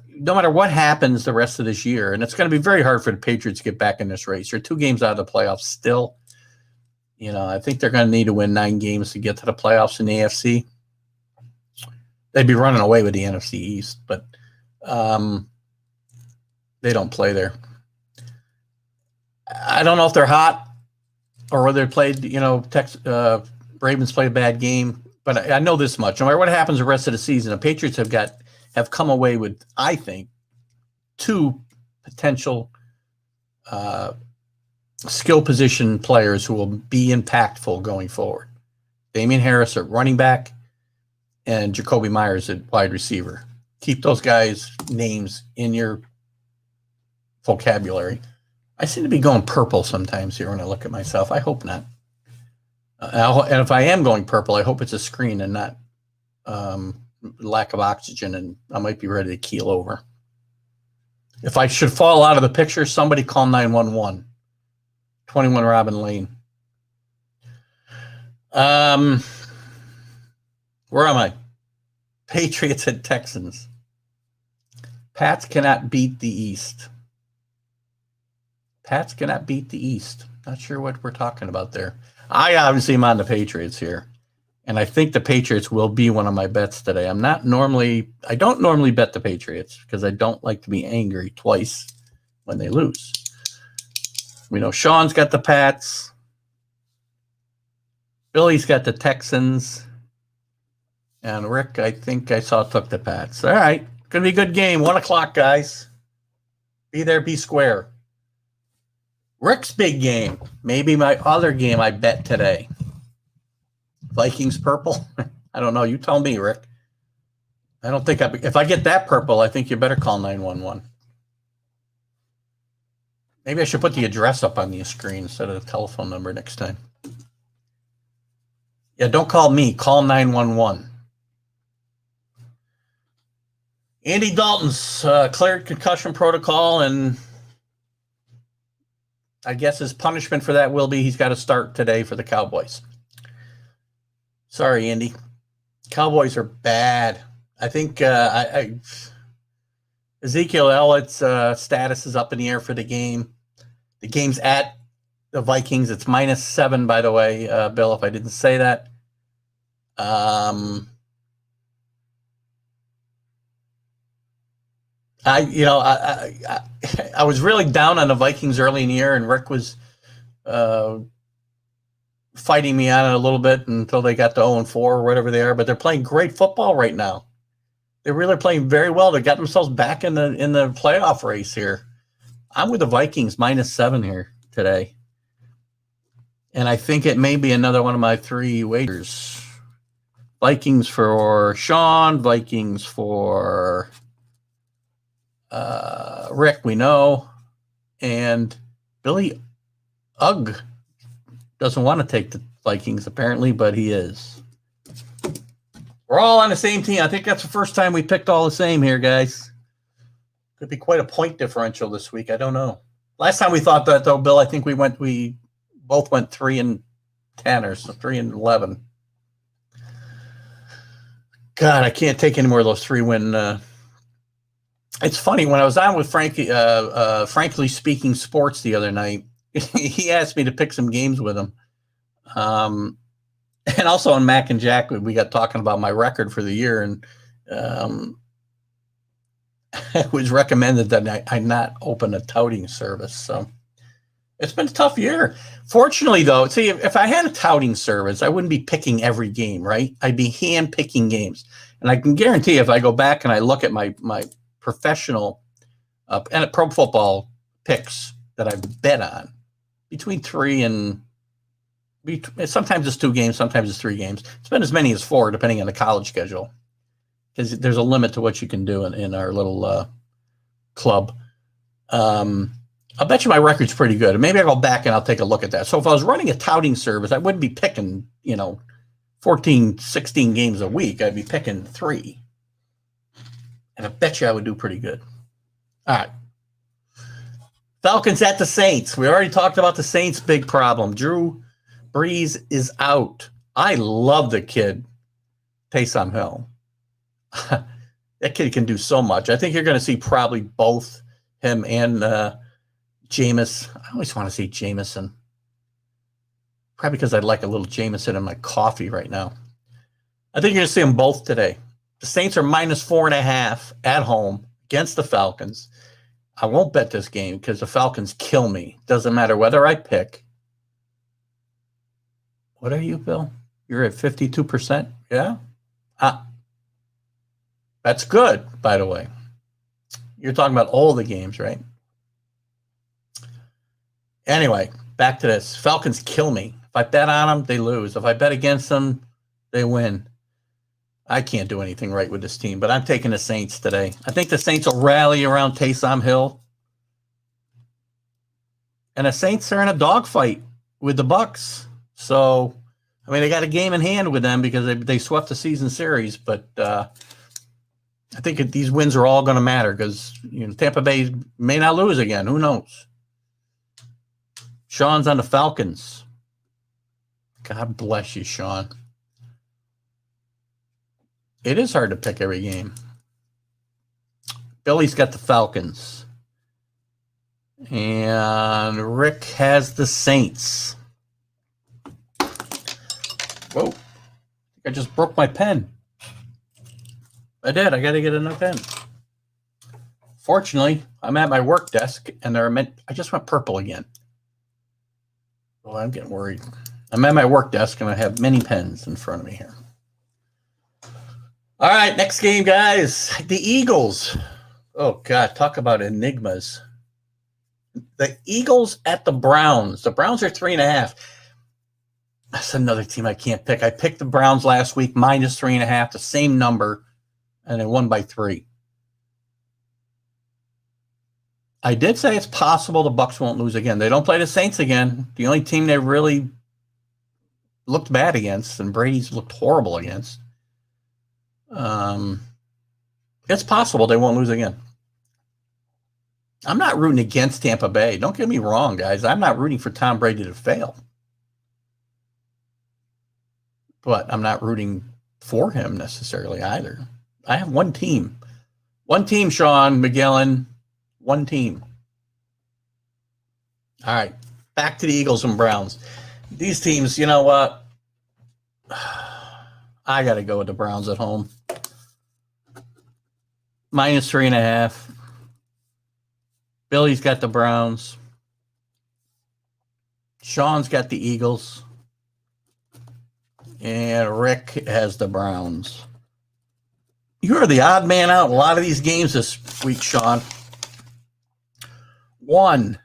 no matter what happens the rest of this year, and it's going to be very hard for the Patriots to get back in this race. They're 2 games out of the playoffs still. I think they're going to need to win 9 games to get to the playoffs in the AFC. They'd be running away with the NFC East, but they don't play there. I don't know if they're hot or whether they played, Ravens played a bad game, but I know this much. No matter what happens the rest of the season, the Patriots have come away with, I think, 2 potential skill position players who will be impactful going forward. Damian Harris at running back and Jacoby Myers at wide receiver. Keep those guys' names in your vocabulary. I seem to be going purple sometimes here when I look at myself. I hope not. And if I am going purple, I hope it's a screen and not lack of oxygen, and I might be ready to keel over. If I should fall out of the picture, somebody call 911. 21 Robin Lane. Where am I? Patriots at Texans. Pats cannot beat the East. Pats cannot beat the East. Not sure what we're talking about there. I obviously am on the Patriots here, and I think the Patriots will be one of my bets today. I don't normally bet the Patriots because I don't like to be angry twice when they lose. We know Sean's got the Pats. Billy's got the Texans. And Rick, I think I saw, took the Pats. All right. Going to be a good game. 1 o'clock, guys. Be there, be square. Rick's big game. Maybe my other game I bet today. Vikings purple. I don't know. You tell me, Rick. I don't think if I get that purple, I think you better call 911. Maybe I should put the address up on the screen instead of the telephone number next time. Yeah, don't call me. Call 911. Andy Dalton's cleared concussion protocol, and I guess his punishment for that will be he's got to start today for the Cowboys. Sorry, Andy. Cowboys are bad. I think Ezekiel Elliott's status is up in the air for the game. The game's at the Vikings. It's -7, by the way, Bill, if I didn't say that. I was really down on the Vikings early in the year, and Rick was fighting me on it a little bit until they got to 0-4 or whatever they are. But they're playing great football right now. They're really playing very well. They got themselves back in the playoff race here. I'm with the Vikings -7 here today, and I think it may be another one of my 3 wagers. Vikings for Sean, Vikings for Rick, we know, and Billy Ugg doesn't want to take the Vikings apparently, but he is. We're all on the same team. I think that's the first time we picked all the same here, guys. Could be quite a point differential this week. I don't know. Last time we thought that though, Bill, I think we both went 3-10 or so 3-11. God, I can't take any more of those 3-win. It's funny, when I was on with Frankie, Frankly Speaking Sports the other night, he asked me to pick some games with him. And also on Mac and Jack, we got talking about my record for the year, and it was recommended that I not open a touting service. So it's been a tough year. Fortunately, though, see, if I had a touting service, I wouldn't be picking every game, right? I'd be hand-picking games. And I can guarantee if I go back and I look at my professional and pro football picks that I've bet on, between 3 and sometimes it's 2 games, sometimes it's 3 games. It's been as many as 4, depending on the college schedule, because there's a limit to what you can do in our little club. I'll bet you my record's pretty good. Maybe I'll go back and I'll take a look at that. So if I was running a touting service, I wouldn't be picking, 14, 16 games a week. I'd be picking 3. And I bet you I would do pretty good. All right. Falcons at the Saints. We already talked about the Saints' big problem. Drew Brees is out. I love the kid, Taysom Hill. That kid can do so much. I think you're going to see probably both him and Jameis. I always want to see Jameson. Probably because I'd like a little Jameson in my coffee right now. I think you're going to see them both today. The Saints are -4.5 at home against the Falcons. I won't bet this game because the Falcons kill me. Doesn't matter whether I pick. What are you, Bill? You're at 52%? Yeah? That's good, by the way. You're talking about all the games, right? Anyway, back to this. Falcons kill me. If I bet on them, they lose. If I bet against them, they win. I can't do anything right with this team, but I'm taking the Saints today. I think the Saints will rally around Taysom Hill. And the Saints are in a dogfight with the Bucs. So, I mean, they got a game in hand with them because they swept the season series, but I think these wins are all going to matter because Tampa Bay may not lose again. Who knows? Sean's on the Falcons. God bless you, Sean. It is hard to pick every game. Billy's got the Falcons. And Rick has the Saints. Whoa. I just broke my pen. I did. I got to get another pen. Fortunately, I'm at my work desk, and I just went purple again. Oh, I'm getting worried. I'm at my work desk and I have many pens in front of me here. All right, next game, guys. The Eagles. Oh, God, talk about enigmas. The Eagles at the Browns. The Browns are 3.5. That's another team I can't pick. I picked the Browns last week, minus 3.5, the same number, and they won by 3. I did say it's possible the Bucs won't lose again. They don't play the Saints again. The only team they really looked bad against, and Brady's looked horrible against. It's possible they won't lose again. I'm not rooting against Tampa Bay. Don't get me wrong, guys. I'm not rooting for Tom Brady to fail. But I'm not rooting for him necessarily either. I have one team. One team, Sean McGillen. One team. All right. Back to the Eagles and Browns. These teams, you know what? I got to go with the Browns at home. Minus 3.5. Billy's got the Browns. Sean's got the Eagles. And Rick has the Browns. You are the odd man out in a lot of these games this week, Sean. 1,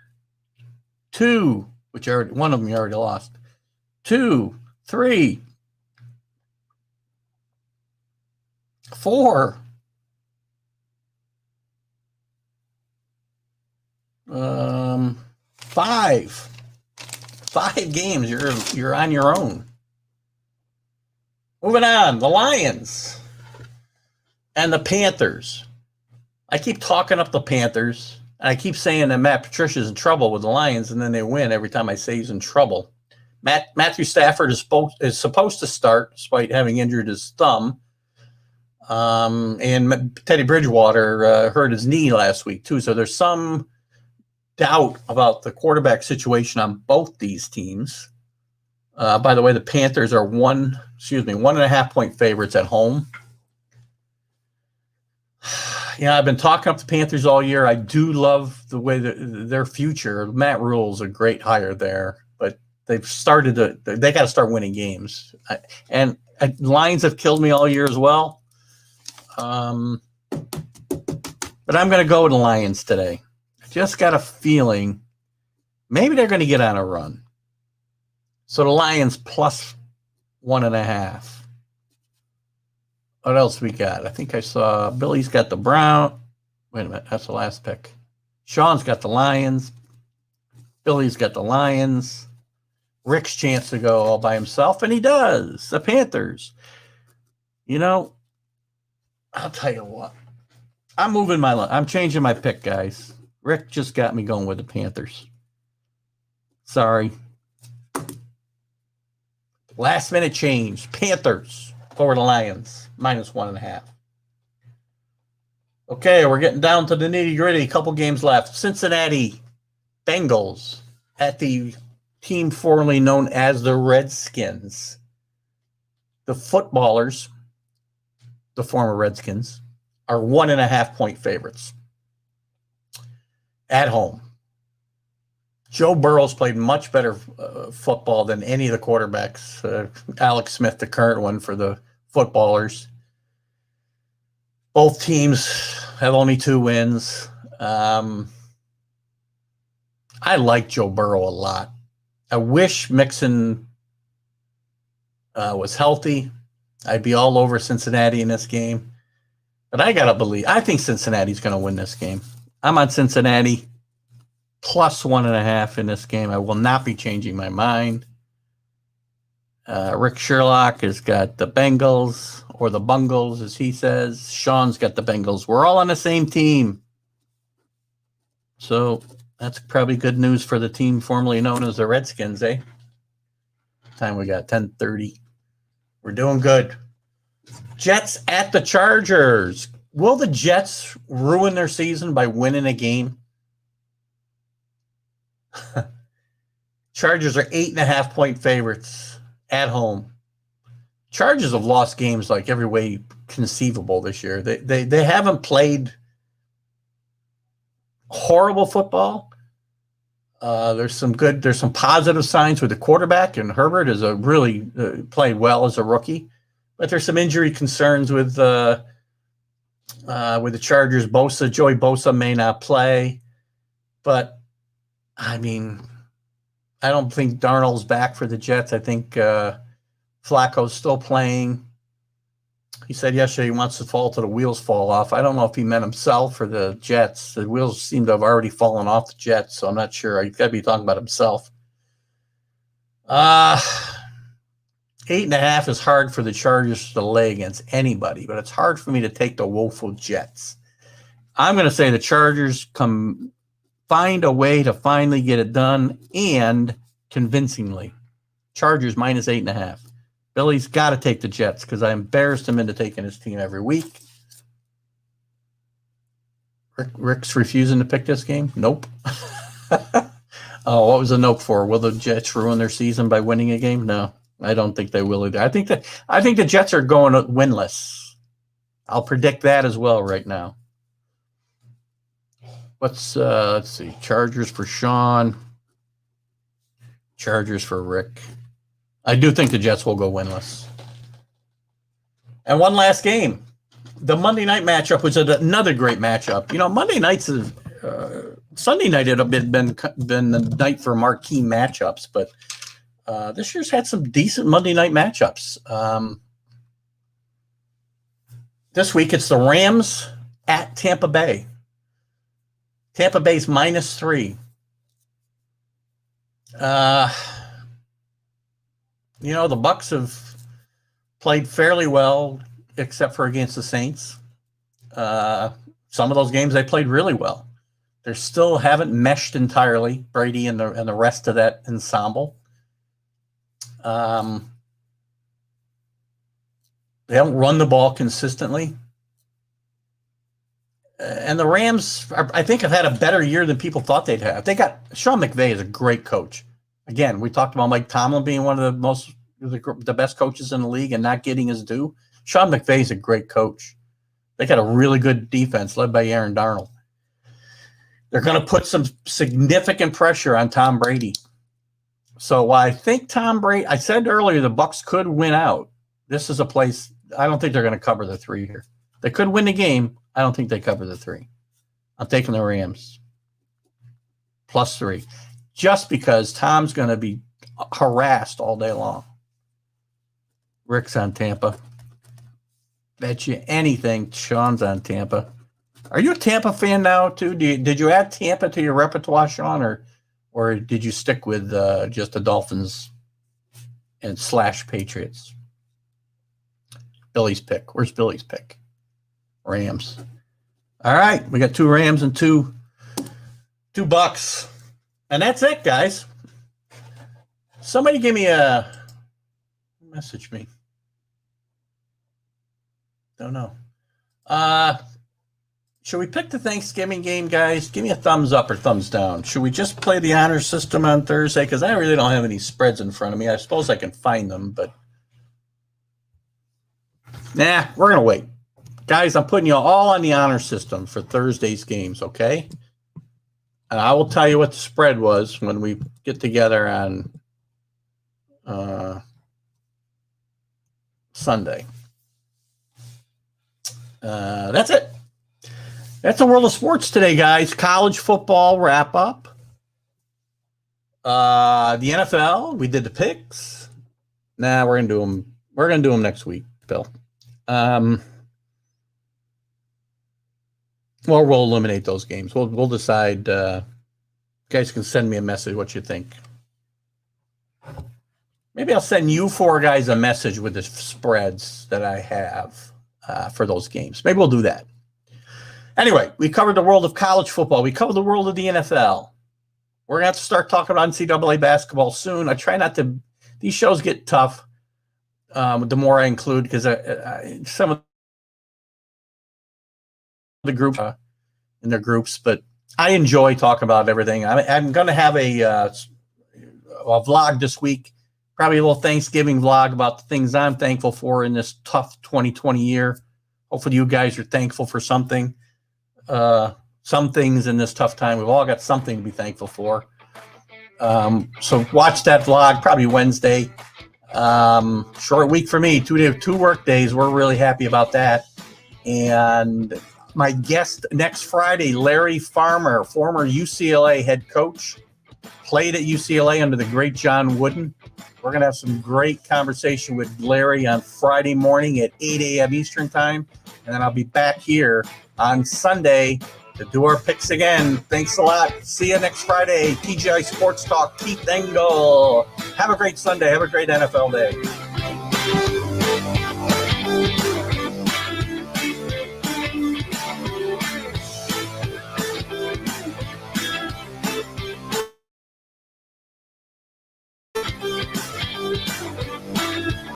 2, which one of them you already lost. 2, 3, 4. 5. 5 games. You're on your own. Moving on, the Lions and the Panthers. I keep talking up the Panthers, and I keep saying that Matt Patricia's in trouble with the Lions, and then they win every time I say he's in trouble. Matthew Stafford is supposed to start, despite having injured his thumb. And Teddy Bridgewater hurt his knee last week, too. So there's some doubt about the quarterback situation on both these teams. By the way, the Panthers are 1.5 point favorites at home. Yeah, I've been talking up the Panthers all year. I do love the way their future. Matt Rule's a great hire there, but they've they got to start winning games. And Lions have killed me all year as well. But I'm going to go with the Lions today. I just got a feeling maybe they're going to get on a run. So the Lions plus 1.5. What else we got? I think I saw Billy's got the Brown. Wait a minute. That's the last pick. Sean's got the Lions. Billy's got the Lions. Rick's chance to go all by himself, and he does. The Panthers. You know, I'll tell you what. I'm changing my pick, guys. Rick just got me going with the Panthers. Sorry. Last minute change. Panthers over the Lions. Minus 1.5. Okay, we're getting down to the nitty-gritty. A couple games left. Cincinnati Bengals at the team formerly known as the Redskins. The footballers, the former Redskins, are 1.5 point favorites at home. Joe Burrow's played much better football than any of the quarterbacks. Alex Smith, the current one for the footballers. Both teams have only 2 wins. I like Joe Burrow a lot. I wish Mixon was healthy. I'd be all over Cincinnati in this game. But I got to believe. I think Cincinnati's going to win this game. I'm on Cincinnati plus 1.5 in this game. I will not be changing my mind. Rick Sherlock has got the Bengals, or the Bungles, as he says. Sean's got the Bengals. We're all on the same team. So that's probably good news for the team formerly known as the Redskins, eh? Time we got 10:30. We're doing good. Jets at the Chargers. Will the Jets ruin their season by winning a game? Chargers are 8.5 point favorites at home. Chargers have lost games like every way conceivable this year. They haven't played horrible football. There's some positive signs with the quarterback, and Herbert is really played well as a rookie. But there's some injury concerns with the Chargers. Joey Bosa may not play, but I mean, I don't think Darnold's back for the Jets. I think Flacco's still playing. He said yesterday he wants to fall till the wheels fall off. I don't know if he meant himself or the Jets. The wheels seem to have already fallen off the Jets, so I'm not sure. He's got to be talking about himself. 8.5 is hard for the Chargers to lay against anybody, but it's hard for me to take the woeful Jets. I'm going to say the Chargers find a way to finally get it done, and convincingly. Chargers minus 8.5. Billy's got to take the Jets because I embarrassed him into taking his team every week. Rick's refusing to pick this game? Nope. Oh, what was the note for? Will the Jets ruin their season by winning a game? No, I don't think they will either. I think the Jets are going winless. I'll predict that as well right now. Let's see. Chargers for Sean. Chargers for Rick. I do think the Jets will go winless. And one last game. The Monday night matchup was another great matchup. You know, Monday nights is Sunday night had been the night for marquee matchups, but this year's had some decent Monday night matchups. This week it's the Rams at Tampa Bay. Tampa Bay's -3. You know, the Bucks have played fairly well, except for against the Saints. Some of those games they played really well. They still haven't meshed entirely, Brady and the rest of that ensemble. They haven't run the ball consistently. And the Rams, I think, have had a better year than people thought they'd have. Sean McVay is a great coach. Again, we talked about Mike Tomlin being one of the best coaches in the league and not getting his due. Sean McVay is a great coach. They got a really good defense led by Aaron Darnold. They're going to put some significant pressure on Tom Brady. So I think Tom Brady, I said earlier the Bucs could win out. This is a place, I don't think they're going to cover the 3 here. They could win the game. I don't think they cover the 3. I'm taking the Rams. +3. Just because Tom's going to be harassed all day long. Rick's on Tampa. Bet you anything Sean's on Tampa. Are you a Tampa fan now, too? Did you add Tampa to your repertoire, Sean, or did you stick with just the Dolphins and / Patriots? Billy's pick. Where's Billy's pick? Rams. All right. We got 2 Rams and two Bucks. And that's it, guys. Somebody give me message me. Don't know. Should we pick the Thanksgiving game, guys? Give me a thumbs up or thumbs down. Should we just play the honor system on Thursday? Because I really don't have any spreads in front of me. I suppose I can find them, but nah, we're going to wait. Guys, I'm putting you all on the honor system for Thursday's games, okay? And I will tell you what the spread was when we get together on Sunday. That's it. That's the world of sports today, guys. College football wrap up. The NFL, we did the picks. Nah, we're gonna do them. We're gonna do them next week, Bill. Well, we'll eliminate those games. We'll decide. You guys can send me a message what you think. Maybe I'll send you 4 guys a message with the spreads that I have for those games. Maybe we'll do that. Anyway, we covered the world of college football. We covered the world of the NFL. We're going to have to start talking about NCAA basketball soon. I try not to – these shows get tough the more I include because some of the groups in their groups, but I enjoy talking about everything. I'm going to have a vlog this week, probably a little Thanksgiving vlog about the things I'm thankful for in this tough 2020 year. Hopefully you guys are thankful for something. Some things in this tough time. We've all got something to be thankful for. So watch that vlog probably Wednesday. Short week for me, 2 work days. We're really happy about that. And my guest next Friday, Larry Farmer, former UCLA head coach, played at UCLA under the great John Wooden. We're going to have some great conversation with Larry on Friday morning at 8 a.m. Eastern time. And then I'll be back here on Sunday to do our picks again. Thanks a lot. See you next Friday. TGI Sports Talk, Keith Engel. Have a great Sunday. Have a great NFL day.